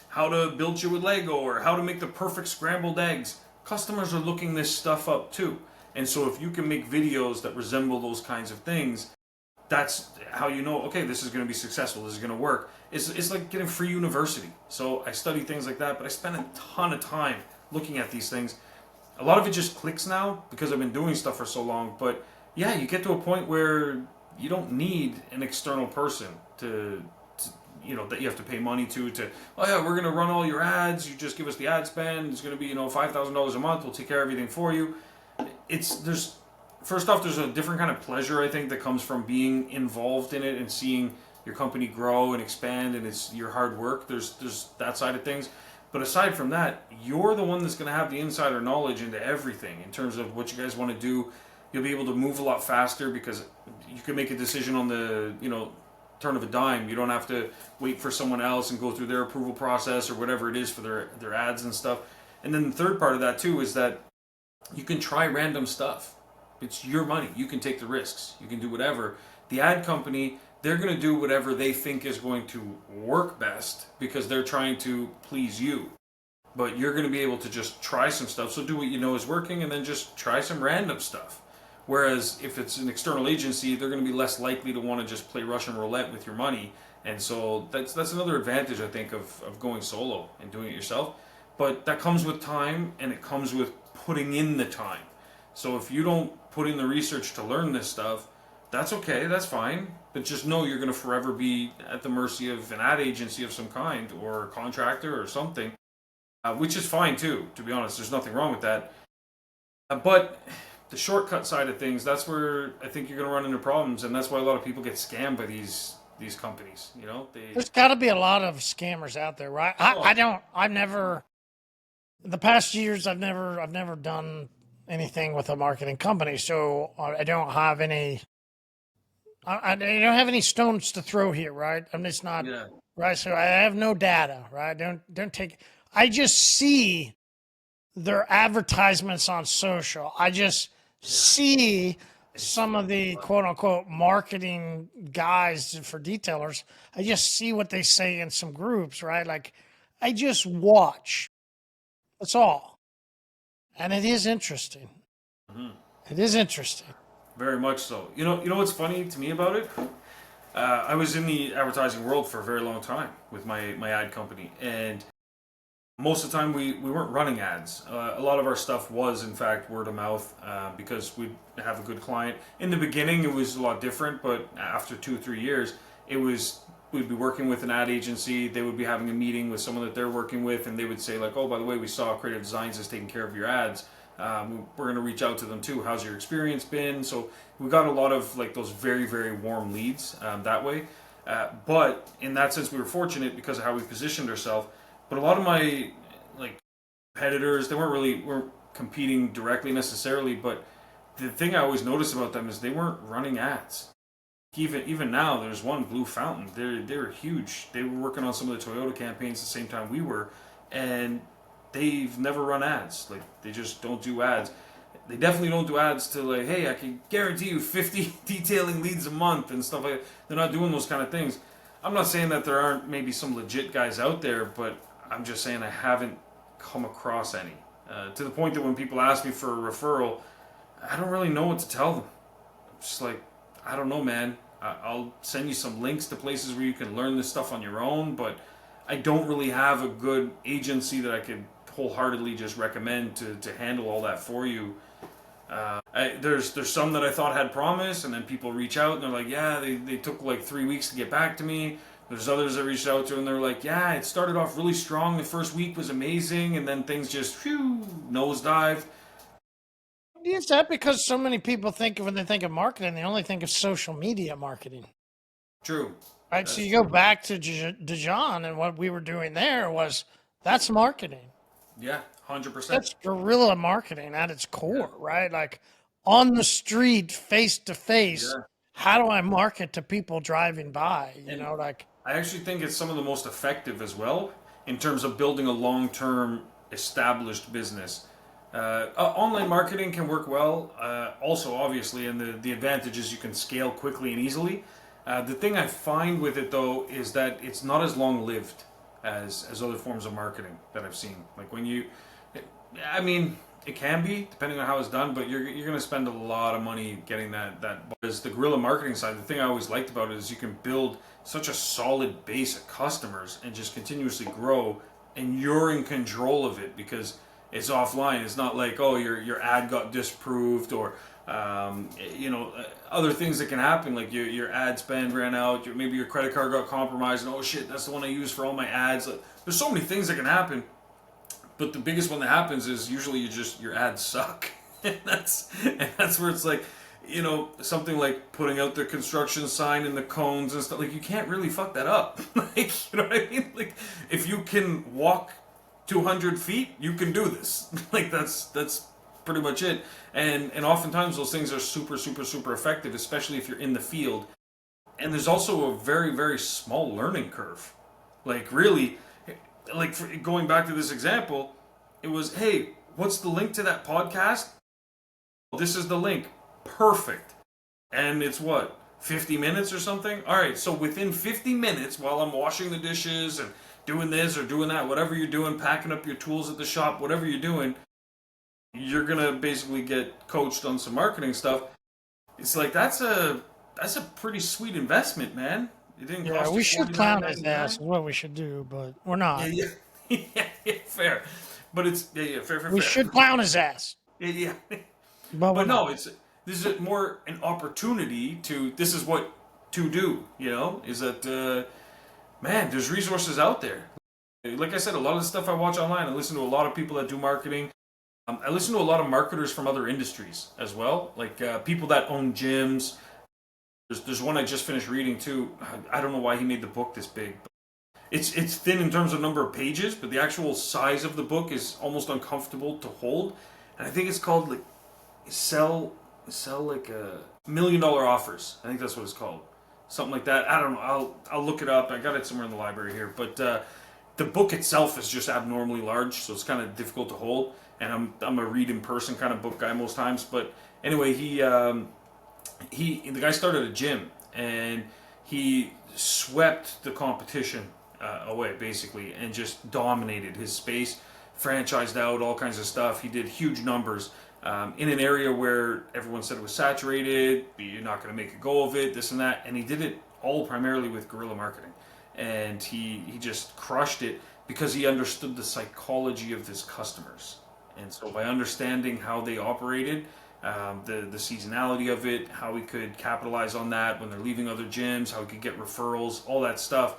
how to build you with Lego, or how to make the perfect scrambled eggs. Customers are looking this stuff up too. And so if you can make videos that resemble those kinds of things, that's how you know, okay, this is going to be successful, this is going to work. It's like getting free university. So I study things like that, but I spend a ton of time looking at these things. A lot of it just clicks now because I've been doing stuff for so long. But yeah, you get to a point where you don't need an external person to that you have to pay money to, oh yeah, we're going to run all your ads, you just give us the ad spend, it's going to be, $5,000 a month, we'll take care of everything for you. First off, there's a different kind of pleasure, I think, that comes from being involved in it and seeing your company grow and expand, and it's your hard work. There's that side of things. But aside from that, you're the one that's going to have the insider knowledge into everything in terms of what you guys want to do. You'll be able to move a lot faster because you can make a decision on the, turn of a dime. You don't have to wait for someone else and go through their approval process or whatever it is for their ads and stuff. And then the third part of that too is that you can try random stuff. It's your money. You can take the risks. You can do whatever. The ad company, they're going to do whatever they think is going to work best because they're trying to please you. But you're going to be able to just try some stuff. So do what you know is working and then just try some random stuff. Whereas if it's an external agency, they're going to be less likely to want to just play Russian roulette with your money. And so that's another advantage, I think, of going solo and doing it yourself. But that comes with time, and it comes with putting in the time. So if you don't put in the research to learn this stuff, that's okay, that's fine. But just know you're going to forever be at the mercy of an ad agency of some kind or a contractor or something. which is fine too. To be honest, there's nothing wrong with that. But the shortcut side of things, that's where I think you're going to run into problems, and that's why a lot of people get scammed by these companies. You know, they. There's got to be a lot of scammers out there, right? I Oh, don't. I've never. The past years, I've never done anything with a marketing company, so I don't have any. I don't have any stones to throw here, right? I'm just not yeah. right. So I have no data, right? Don't take. I just see their advertisements on social. I just see some of the quote unquote marketing guys for detailers. I just see what they say in some groups, right? Like I just watch. That's all. And it is interesting. Mhm. It is interesting. Very much so. You know what's funny to me about it? I was in the advertising world for a very long time with my ad company, and most of the time we weren't running ads. A lot of our stuff was in fact word of mouth because we'd have a good client. In the beginning, it was a lot different, but after 2 or 3 years, it was we'd be working with an ad agency. They would be having a meeting with someone that they're working with, and they would say like, "Oh, by the way, we saw Creative Designs is taking care of your ads. We're going to reach out to them too. How's your experience been?" So we got a lot of like those very very warm leads that way. But in that sense, we were fortunate because of how we positioned ourselves. But a lot of my like competitors, they weren't competing directly necessarily. But the thing I always noticed about them is they weren't running ads. Even now, there's one Blue Fountain. They're huge. They were working on some of the Toyota campaigns at the same time we were, and they've never run ads. Like they just don't do ads. They definitely don't do ads to like, hey, I can guarantee you 50 detailing leads a month and stuff like that. They're not doing those kind of things. I'm not saying that there aren't maybe some legit guys out there, but I'm just saying I haven't come across any. To the point that when people ask me for a referral, I don't really know what to tell them. I'm just like, I don't know, man. I'll send you some links to places where you can learn this stuff on your own, but I don't really have a good agency that I could wholeheartedly just recommend to handle all that for you. There's some that I thought had promise, and then people reach out and they're like, yeah, they took like 3 weeks to get back to me. There's others that reached out to and they're like, yeah, it started off really strong. The first week was amazing, and then things just nosedived. Is that because so many people think when they think of marketing, they only think of social media marketing? True, Right. So that's you go true. back to Dijon, and what we were doing there was that's marketing. Yeah, 100%. That's guerrilla marketing at its Yeah, core, right? Like on the street, face to face. yeah. How do I market to people driving by? And Like I actually think it's some of the most effective as well in terms of building a long-term established business. Online marketing can work well, also obviously, and the advantage is you can scale quickly and easily. The thing I find with it though is that it's not as long-lived as other forms of marketing that I've seen. Like when you, I mean, it can be depending on how it's done, but you're going to spend a lot of money getting that. As the guerrilla marketing side, the thing I always liked about it is you can build such a solid base of customers and just continuously grow, and you're in control of it because it's offline. It's not like, oh, your ad got disproved, or other things that can happen, like your ad spend ran out, maybe your credit card got compromised, and oh shit, that's the one I use for all my ads. Like, there's so many things that can happen, but the biggest one that happens is usually your ads suck. And that's where it's like, something like putting out the construction sign and the cones and stuff. Like you can't really fuck that up. Like, you know what I mean? Like if you can walk 200 feet, you can do this. Like that's pretty much it. And oftentimes those things are super super super effective, especially if you're in the field. And there's also a very very small learning curve. Like really, like going back to this example, it was, hey, what's the link to that podcast? This is the link. Perfect. And it's what, 50 minutes or something? All right, so within 50 minutes, while I'm washing the dishes and doing this or doing that, whatever you're doing, packing up your tools at the shop, whatever you're doing, you're gonna basically get coached on some marketing stuff. It's like that's a pretty sweet investment, man. It didn't yeah, cost you we should forty nine clown his ninety ass. Is nine. what we should do, but we're Yeah, not. yeah, yeah, yeah, fair. But it's fair, fair, We fair. should clown his ass, Yeah, yeah. but we're But no, not. this is more an opportunity to. This is what to do. Is that man? There's resources out there. Like I said, a lot of the stuff I watch online, I listen to a lot of people that do marketing. I listen to a lot of marketers from other industries as well, like people that own gyms. There's one I just finished reading too. I don't know why he made the book this big. It's thin in terms of number of pages, but the actual size of the book is almost uncomfortable to hold. And I think it's called like sell like $1 million offers. I think that's what it's called, something like that. I don't know. I'll look it up. I got it somewhere in the library here, but the book itself is just abnormally large, so it's kind of difficult to hold. And I'm a read in person kind of book guy most times. But anyway, the guy started a gym and he swept the competition away basically and just dominated his space, franchised out all kinds of stuff. He did huge numbers in an area where everyone said it was saturated. You're not going to make a go of it, this and that. And he did it all primarily with guerrilla marketing. And he just crushed it because he understood the psychology of his customers. And so by understanding how they operated, the seasonality of it, how he could capitalize on that when they're leaving other gyms, how he could get referrals, all that stuff,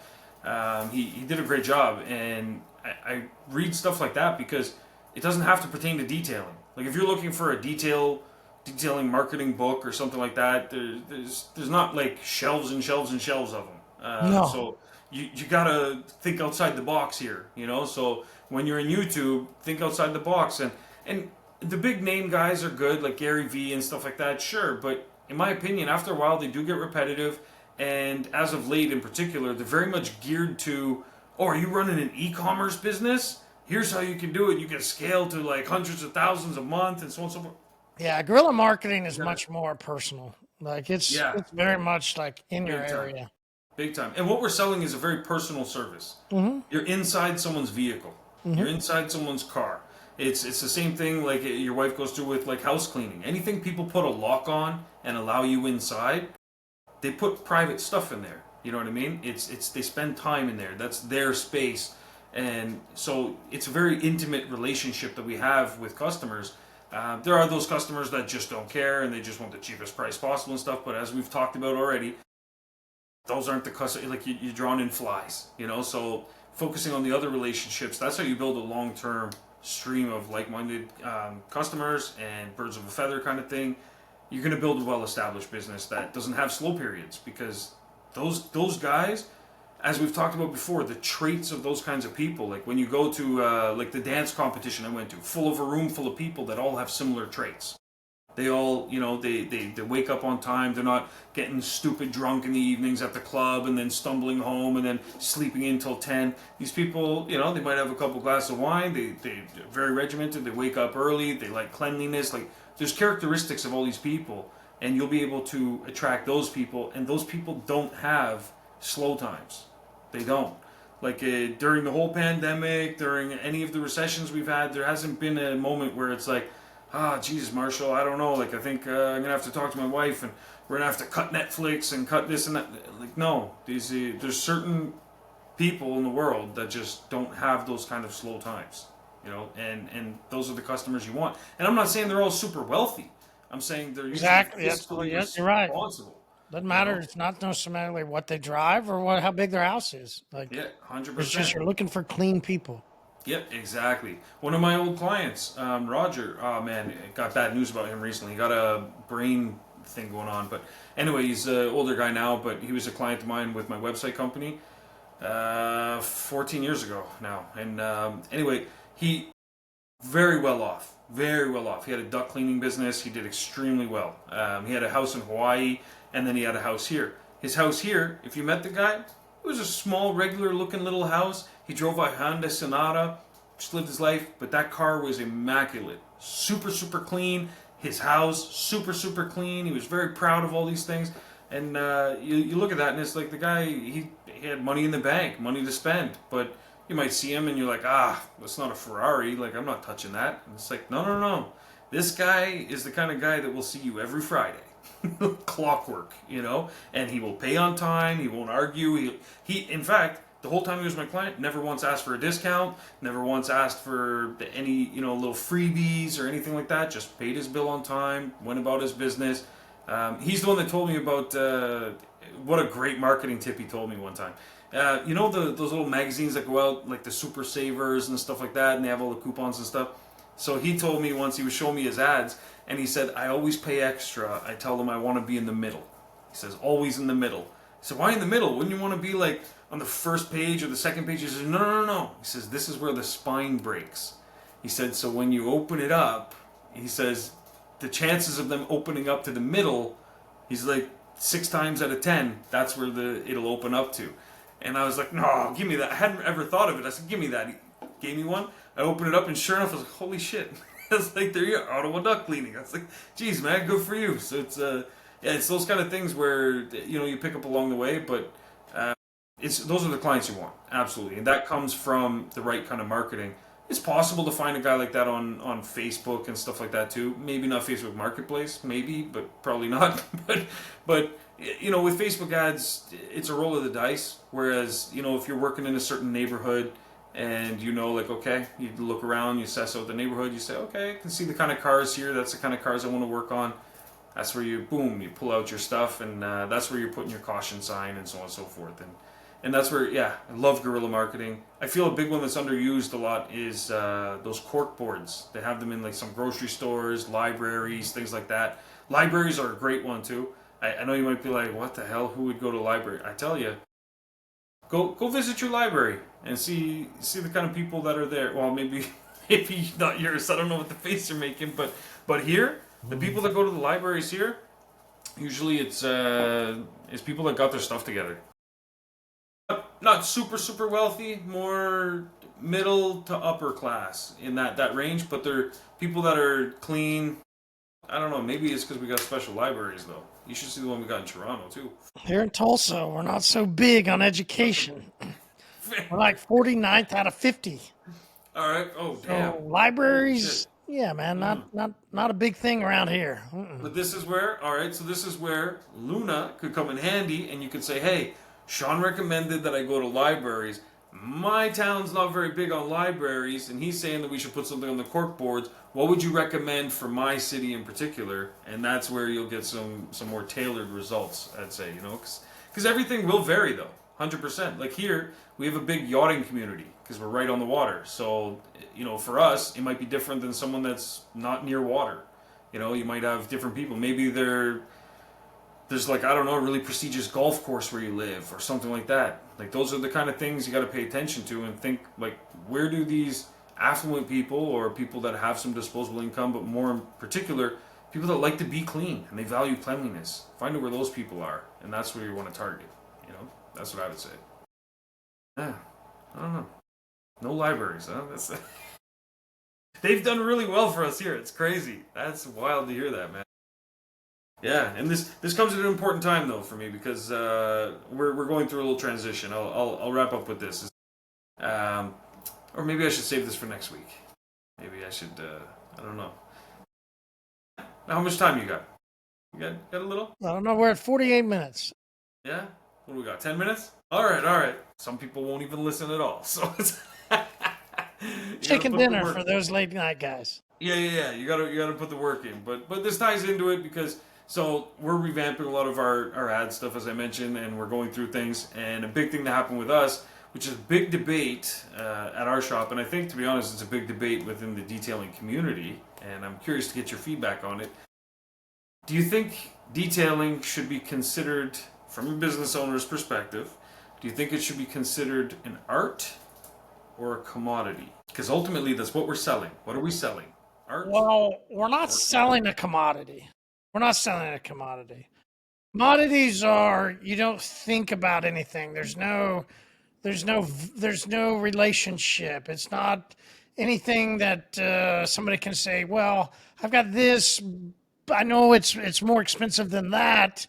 he did a great job. And I read stuff like that because it doesn't have to pertain to detailing. Like if you're looking for a detailing marketing book or something like that, there's not like shelves and shelves and shelves of them. No. So you gotta think outside the box here, you know. So when you're in YouTube, think outside the box, and the big name guys are good, like Gary V and stuff like that, sure. But in my opinion, after a while, they do get repetitive, and as of late, in particular, they're very much geared to, oh, are you running an e-commerce business? Here's how you can do it. You can scale to like hundreds of thousands a month, and so on and so forth. Yeah, guerrilla marketing is much more personal. Like it's Yeah, it's very much like in your big time. area. Big time. And what we're selling is a very personal service. You're inside someone's vehicle. You're inside someone's car. It's the same thing like your wife goes through with like house cleaning. Anything people put a lock on and allow you inside, they put private stuff in there. You know what I mean? It's they spend time in there. That's their space. And so it's a very intimate relationship that we have with customers. There are those customers that just don't care and they just want the cheapest price possible and stuff. But as we've talked about already, those aren't the customers, like you're drawn in flies, you know. So focusing on the other relationships, that's how you build a long-term stream of like-minded customers and birds of a feather kind of thing. You're going to build a well-established business that doesn't have slow periods, because those guys, as we've talked about before, the traits of those kinds of people, like when you go to like the dance competition I went to, full of a room full of people that all have similar traits. They all, you know, they wake up on time. They're not getting stupid drunk in the evenings at the club and then stumbling home and then sleeping in till 10. These people, you know, they might have a couple glasses of wine. They're very regimented. They wake up early. They like cleanliness. Like, there's characteristics of all these people, and you'll be able to attract those people. And those people don't have slow times. They don't. Like during the whole pandemic, during any of the recessions we've had, there hasn't been a moment where it's like, Jesus, Marshall, I don't know. Like, I think I'm going to have to talk to my wife and we're going to have to cut Netflix and cut this and that. Like, no. There's certain people in the world that just don't have those kind of slow times, you know, and those are the customers you want. And I'm not saying they're all super wealthy. I'm saying they're Exactly. usually fiscally You're right. responsible. Doesn't You matter. know? It's not necessarily what they drive or how big their house is. Like Yeah, it's just 100%. you're looking for clean people. Yep, exactly. One of my old clients, Roger. Oh man, got bad news about him recently. He got a brain thing going on. But anyway, he's an older guy now. But he was a client of mine with my website company 14 years ago now. And anyway, he very well off. Very well off. He had a duct cleaning business. He did extremely well. He had a house in Hawaii, and then he had a house here. His house here, if you met the guy, it was a small, regular-looking little house. He drove a Honda Sonata, just lived his life, but that car was immaculate. Super, super clean. His house, super, super clean. He was very proud of all these things. And you look at that, and it's like the guy, he had money in the bank, money to spend. But you might see him, and you're like, that's not a Ferrari. Like, I'm not touching that. And it's like, no. This guy is the kind of guy that will see you every Friday. Clockwork, you know, and he will pay on time. He won't argue. He in fact, the whole time he was my client, never once asked for a discount, never once asked for any, you know, little freebies or anything like that. Just paid his bill on time, went about his business. He's the one that told me about what a great marketing tip he told me one time. You know those little magazines that go out, like the Super Savers and stuff like that, and they have all the coupons and stuff. So he told me once, he was showing me his ads, and he said, I always pay extra. I tell them I want to be in the middle. He says, always in the middle. He said, why in the middle? Wouldn't you want to be like on the first page or the second page? He says, no, no, no, no. He says, this is where the spine breaks. He said, so when you open it up, he says, the chances of them opening up to the middle, he's like, 6 times out of 10, that's where it'll open up to. And I was like, no, give me that. I hadn't ever thought of it. I said, give me that. He gave me one. I opened it up, and sure enough, I was like, holy shit. I was like, there you are, Ottawa duck cleaning. I was like, geez, man, good for you. So it's it's those kind of things where, you pick up along the way, but those are the clients you want, absolutely. And that comes from the right kind of marketing. It's possible to find a guy like that on Facebook and stuff like that too. Maybe not Facebook Marketplace, maybe, but probably not. but with Facebook ads, it's a roll of the dice. Whereas, if you're working in a certain neighborhood and like, okay, you look around, you assess out the neighborhood, you say, okay, I can see the kind of cars here. That's the kind of cars I want to work on. That's where you pull out your stuff, and that's where you're putting your caution sign and so on and so forth. And that's where, I love guerrilla marketing. I feel a big one that's underused a lot is those cork boards. They have them in like some grocery stores, libraries, things like that. Libraries are a great one too. I know you might be like, what the hell? Who would go to a library? I tell you, go visit your library and see the kind of people that are there. Well, maybe not yours. I don't know what the face you're making, but here, the people that go to the libraries here, usually it's people that got their stuff together. Not super, super wealthy, more middle to upper class in that range, but they're people that are clean. I don't know, maybe it's because we got special libraries, though. You should see the one we got in Toronto, too. Here in Tulsa, we're not so big on education. We're like 49th out of 50. All right. Oh, damn. So libraries, yeah, man, not a big thing around here. But this is where, all right, so this is where Luna could come in handy, and you could say, hey, Shawn recommended that I go to libraries. My town's not very big on libraries, and he's saying that we should put something on the cork boards. What would you recommend for my city in particular? And that's where you'll get some more tailored results, I'd say, because everything will vary, though, 100%. Like here, we have a big yachting community because we're right on the water. So, for us, it might be different than someone that's not near water. You might have different people. Maybe there's like, I don't know, a really prestigious golf course where you live or something like that. Like those are the kind of things you got to pay attention to and think like, where do these affluent people or people that have some disposable income, but more in particular, people that like to be clean and they value cleanliness, find out where those people are, and that's where you want to target. That's what I would say. Yeah, I don't know. No libraries, huh? They've done really well for us here. It's crazy. That's wild to hear that, man. Yeah, and this comes at an important time though for me because we're going through a little transition. I'll wrap up with this, or maybe I should save this for next week. Maybe I should. I don't know. Now, how much time you got? You got a little? I don't know. We're at 48 minutes. Yeah. What do we got? 10 minutes? All right. Some people won't even listen at all. So it's chicken dinner for those late night guys. Yeah. You gotta put the work in. But this ties into it because. So we're revamping a lot of our ad stuff, as I mentioned, and we're going through things. And a big thing that happened with us, which is a big debate at our shop, and I think, to be honest, it's a big debate within the detailing community, and I'm curious to get your feedback on it. Do you think detailing should be considered, from a business owner's perspective, do you think it should be considered an art or a commodity? Because ultimately, that's what we're selling. What are we selling? Art? Well, we're not selling a commodity. We're not selling a commodity. Commodities are, you don't think about anything. There's no relationship. It's not anything that somebody can say, well, I've got this. I know it's more expensive than that,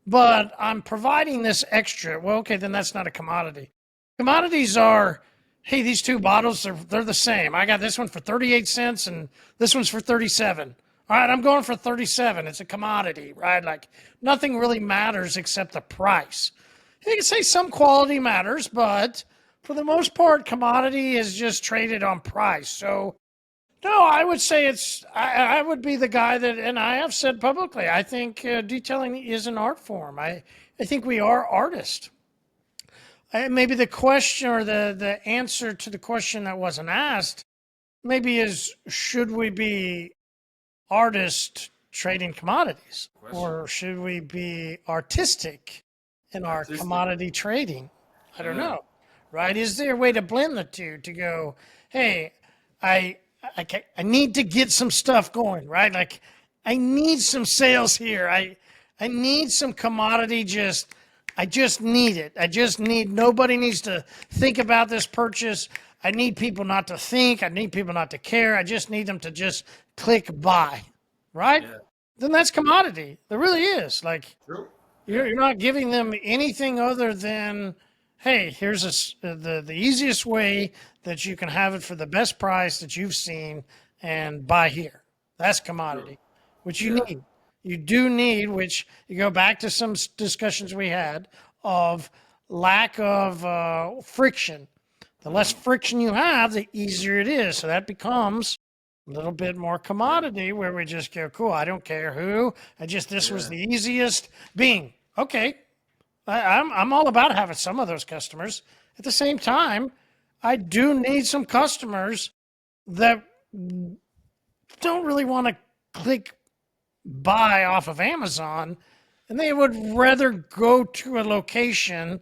but I'm providing this extra. Well, okay, then that's not a commodity. Commodities are, hey, these two bottles, they're the same. I got this one for 38 cents and this one's for 37. All right, I'm going for 37. It's a commodity, right? Like nothing really matters except the price. You can say some quality matters, but for the most part, commodity is just traded on price. So, no, I would say I would be the guy that, and I have said publicly, I think detailing is an art form. I think we are artists. maybe the question or the answer to the question that wasn't asked maybe is, should we be artists trading commodities, Question. or should we be artistic in our Artistic. commodity trading? I don't Yeah. know, right? Is there a way to blend the two to go, hey, I I need to get some stuff going, right? Like I need some sales here. I need some commodity. I just need it. I just need. Nobody needs to think about this purchase. I need people not to think. I need people not to care. I just need them to just click buy, right? Yeah. Then that's commodity. There really is. Like True. you're, Yeah. you're not giving them anything other than, hey, here's the easiest way that you can have it for the best price that you've seen and buy here. That's True. commodity, which you Yeah. need. You do need, which you go back to some discussions we had of lack of friction. The less friction you have, the easier it is. So that becomes a little bit more Yeah. commodity where we just go, cool, I don't care who. This was Yeah. the easiest being. Okay. I'm all about having some of those customers. At the same time, I do need some customers that don't really want to click buy off of Amazon, and they would rather go to a location,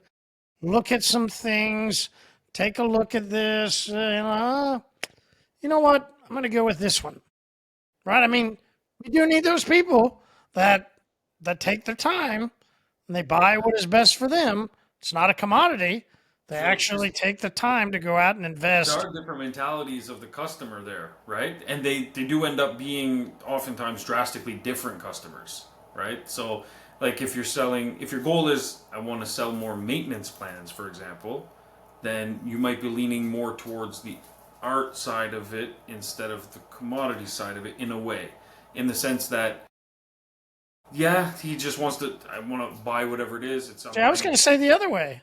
look at some things, take a look at this, you know what? I'm going to go with this one, right? I mean, we do need those people that take their time and they buy what is best for them. It's not a commodity. They True. actually take the time to go out and There invest. are different mentalities of the customer there, right? And they do end up being oftentimes drastically different customers, right? So, like if your goal is, I want to sell more maintenance plans, for example, then you might be leaning more towards the art side of it instead of the commodity side of it in a way, in the sense that, yeah, he just wants to, I want to buy whatever it is. It's See, I was something. going to say the other way.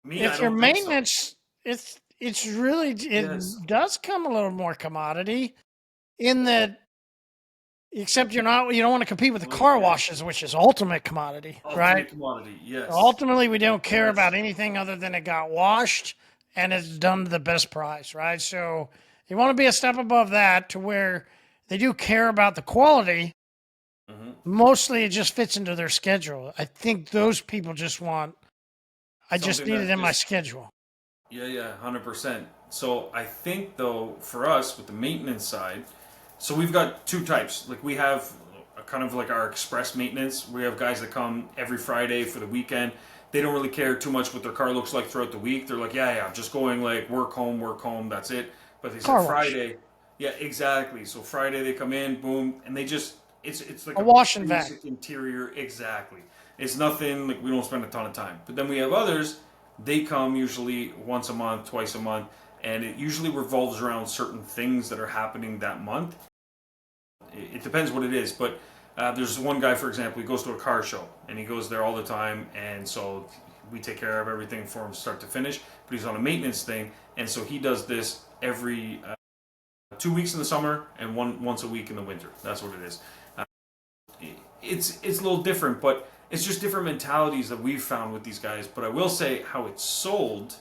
Me, I If your don't think so. maintenance, it's really Yes. it does come a little more commodity in that, except you don't want to compete with the Well, car yeah. washes, which is ultimate commodity, right? Ultimate commodity, yes. Ultimately, we don't care about Yes. anything other than it got washed and it's done to the best price, right? So you want to be a step above that to where they do care about the quality. Hmm. Mostly, it just fits into their schedule. I think those people just want. I just Something need it that in my just, schedule. yeah, yeah, 100%. So I think though, for us with the maintenance side, so we've got two types. Like we have a kind of like our express maintenance. We have guys that come every Friday for the weekend. They don't really care too much what their car looks like throughout the week. They're like, yeah, yeah, I'm just going like work home, that's it. But they said Car wash, Friday, yeah, exactly. So Friday they come in, boom, and they just it's like a a wash and vac. basic interior, exactly. It's nothing like we don't spend a ton of time. But then we have others, they come usually once a month, twice a month, and it usually revolves around certain things that are happening that month. It depends what it is, but there's one guy, for example, he goes to a car show and he goes there all the time, and so we take care of everything for him start to finish. But he's on a maintenance thing, and so he does this every 2 weeks in the summer and once a week in the winter. That's what it is. Uh, it's a little different, but it's just different mentalities that we've found with these guys. But I will say how it's sold,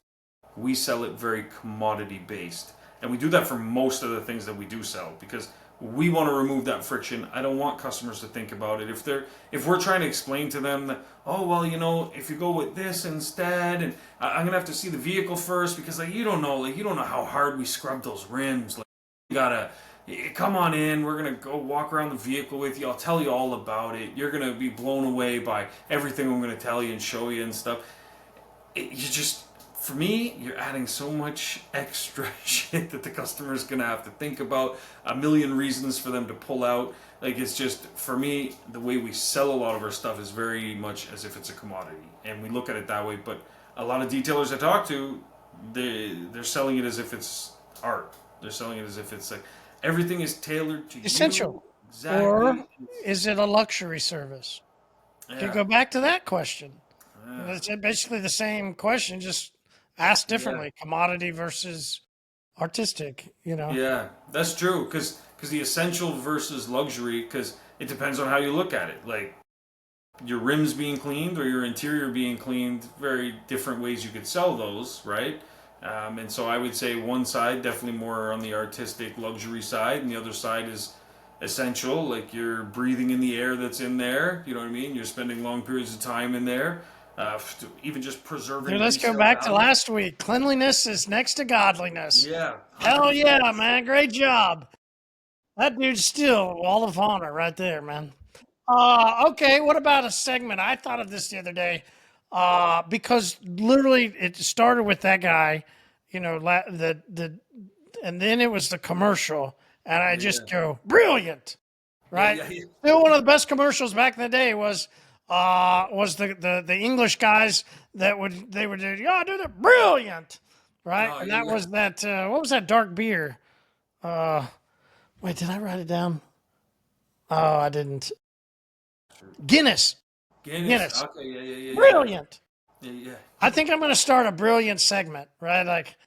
we sell it very commodity based, and we do that for most of the things that we do sell because we want to remove that friction. I don't want customers to think about it if we're trying to explain to them that, oh well, if you go with this instead, and I'm gonna have to see the vehicle first because like you don't know how hard we scrub those rims. Like you gotta come on in. We're gonna go walk around the vehicle with you. I'll tell you all about it. You're gonna be blown away by everything I'm gonna tell you and show you and stuff. You just, for me, you're adding so much extra shit that the customer is gonna have to think about, a million reasons for them to pull out. Like it's just, for me, the way we sell a lot of our stuff is very much as if it's a commodity, and we look at it that way. But a lot of detailers I talk to, they're selling it as if it's art. They're selling it as if it's like everything is tailored to you Essential, or exactly. is it a luxury service? You Yeah, go back to that question. yeah, It's basically the same question, just asked yeah. differently. Commodity versus artistic. Yeah, that's true. Because the essential versus luxury, because it depends on how you look at it. Like your rims being cleaned or your interior being cleaned, very different ways you could sell those, right? And so I would say one side definitely more on the artistic luxury side, and the other side is essential, like you're breathing in the air that's in there. You know what I mean? You're spending long periods of time in there, even just preserving Dude, let's go resale back to value. last week. Cleanliness is next to godliness. Yeah, Hell 100%. yeah, man. Great job. That dude's still wall of honor right there, man. Okay, what about a segment? I thought of this the other day because literally it started with that guy, you know, and then it was the commercial, and I Yeah, just go brilliant, yeah, right? yeah, yeah. Still, one of the best commercials back in the day was the English guys they would do, yeah, dude, they're brilliant, right? Oh, And yeah, that yeah. was that what was that dark beer? Uh, Wait, did I write it down? Oh, I didn't. Guinness. Guinness. Guinness. Okay, yeah, yeah, yeah, yeah, Brilliant. yeah, yeah. I think I'm going to start a brilliant segment, right? Like,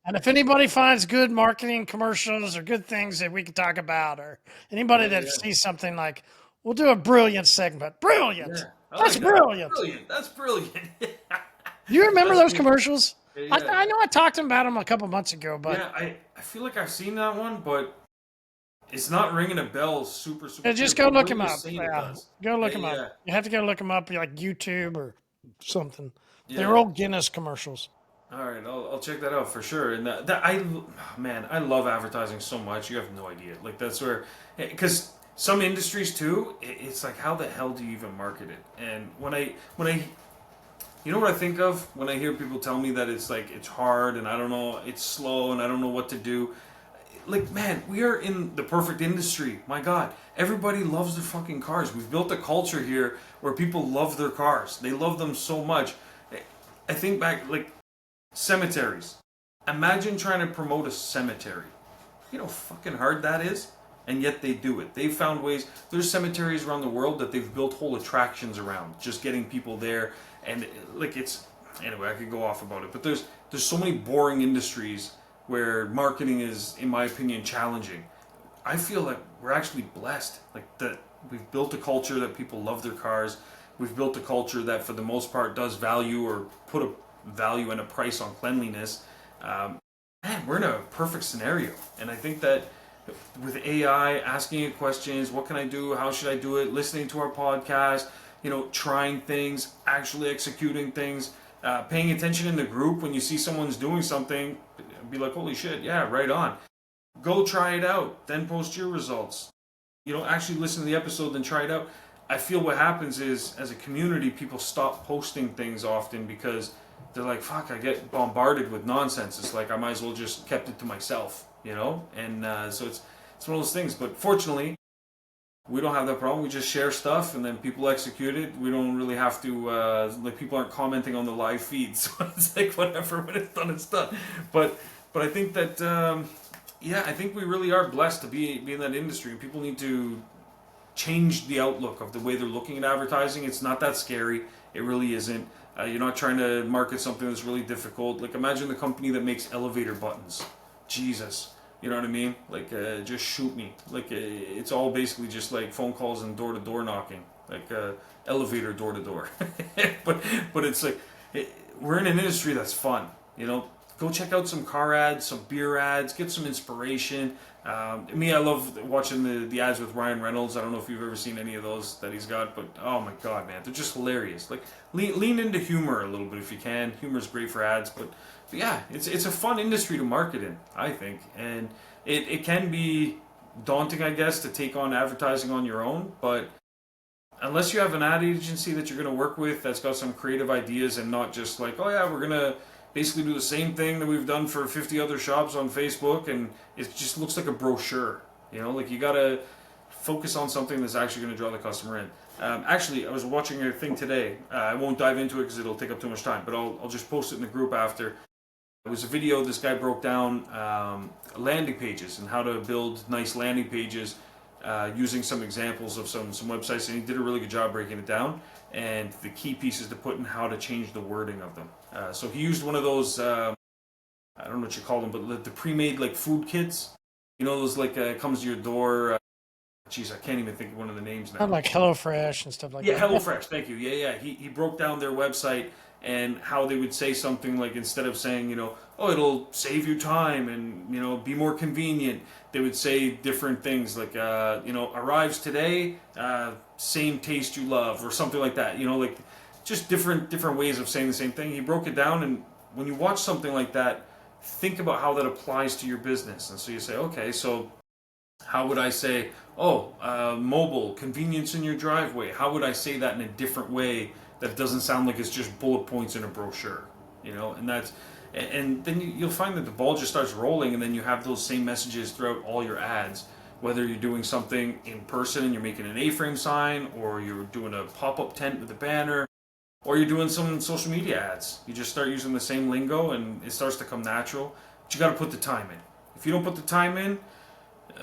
and if anybody finds good marketing commercials or good things that we can talk about, or anybody Yeah, that yeah, sees something like, we'll do a brilliant segment. Brilliant. yeah. I That's like that. brilliant. Brilliant. That's brilliant. Do you remember That's those good. commercials? Yeah, I, yeah, I know I talked about them a couple months ago, but yeah. I feel like I've seen that one, but it's not ringing a bell super, super clear. just But go the look way them you're up. saying it Yeah, does. go Yeah, look them up. yeah, You have to go look them up, like YouTube or something. They're yeah. old Guinness commercials. All right, I'll check that out for sure. And man, I love advertising so much. You have no idea. Like that's where, because some industries too, it's like how the hell do you even market it? And when I, you know what I think of when I hear people tell me that it's like it's hard and I don't know, it's slow and I don't know what to do. Like man, we are in the perfect industry. My God, everybody loves their fucking cars. We've built a culture here where people love their cars. They love them so much. I think back like cemeteries. Imagine trying to promote a cemetery. You know how fucking hard that is? And yet they do it. They've found ways. There's cemeteries around the world that they've built whole attractions around, just getting people there. And like it's anyway, I could go off about it, but there's so many boring industries where marketing is, in my opinion, challenging. I feel like we're actually blessed. Like that we've built a culture that people love their cars. We've built a culture that, for the most part, does value or put a value and a price on cleanliness. Um, Man, we're in a perfect scenario, and I think that with AI, asking it questions, what can I do? How should I do it? Listening to our podcast, trying things, actually executing things, paying attention in the group when you see someone's doing something, be like, holy shit, yeah, right on. Go try it out, then post your results. Actually listen to the episode, then try it out. I feel what happens is, as a community, people stop posting things often because they're like, fuck, I get bombarded with nonsense. It's like I might as well just kept it to myself. And so it's one of those things. But fortunately, we don't have that problem. We just share stuff, and then people execute it. We don't really have to like people aren't commenting on the live feed, so it's like whatever. When it's done, it's done. But I think that yeah, I think we really are blessed to be in that industry, and people need to change the outlook of the way they're looking at advertising. It's not that scary. It really isn't. You're not trying to market something that's really difficult. Like imagine the company that makes elevator buttons. Jesus. You know what I mean? Like, just shoot me. Like, it's all basically just like phone calls and door to door knocking, like elevator door to door. But it's like we're in an industry that's fun. Go check out some car ads, some beer ads, get some inspiration. I love watching the ads with Ryan Reynolds. I don't know if you've ever seen any of those that he's got, but oh my god, man, they're just hilarious. Like lean into humor a little bit if you can. Humor is great for ads, but yeah, it's a fun industry to market in, I think, and it can be daunting, I guess, to take on advertising on your own, but unless you have an ad agency that you're going to work with that's got some creative ideas and not just like, oh yeah, we're going to basically do the same thing that we've done for 50 other shops on Facebook, and it just looks like a brochure. Like you got to focus on something that's actually going to draw the customer in. Actually, I was watching a thing today. I won't dive into it because it'll take up too much time, but I'll just post it in the group after. It was a video. This guy broke down landing pages and how to build nice landing pages using some examples of some websites, and he did a really good job breaking it down and the key pieces to put and how to change the wording of them. So he used one of those, I don't know what you call them, but the pre-made like food kits. Those like comes to your door. Jeez, I can't even think of one of the names Kind of now. like HelloFresh and stuff like Yeah, that. HelloFresh. Thank you. Yeah. He broke down their website and how they would say something like, instead of saying, oh, it'll save you time and be more convenient, they would say different things like, arrives today, same taste you love, or something like that. Like just different ways of saying the same thing. He broke it down, and when you watch something like that, think about how that applies to your business. And so you say, okay, so how would I say, oh, mobile, convenience in your driveway? How would I say that in a different way that doesn't sound like it's just bullet points in a brochure? And then you'll find that the ball just starts rolling, and then you have those same messages throughout all your ads. Whether you're doing something in person and you're making an A-frame sign, or you're doing a pop-up tent with a banner, or you're doing some social media ads. You just start using the same lingo, and it starts to come natural. But you got to put the time in. If you don't put the time in,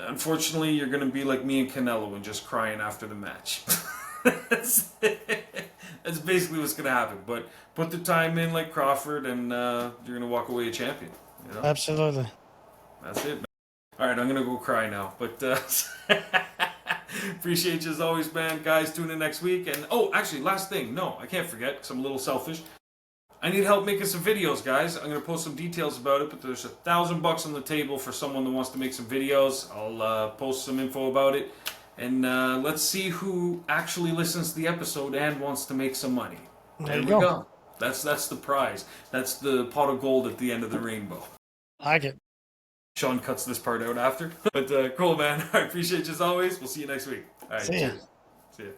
unfortunately, you're going to be like me and Canelo and just crying after the match. That's basically what's going to happen. But put the time in like Crawford, and you're going to walk away a champion. Absolutely. That's it, man. All right, I'm going to go cry now. But appreciate you as always, man. Guys, tune in next week. And, oh, actually, last thing. No, I can't forget because I'm a little selfish. I need help making some videos, guys. I'm going to post some details about it, but there's $1,000 on the table for someone that wants to make some videos. I'll post some info about it. And let's see who actually listens to the episode and wants to make some money. There we go. That's the prize. That's the pot of gold at the end of the rainbow. I like it. Shawn cuts this part out after. But cool, man. I appreciate you as always. We'll see you next week. All right, cheers. See ya.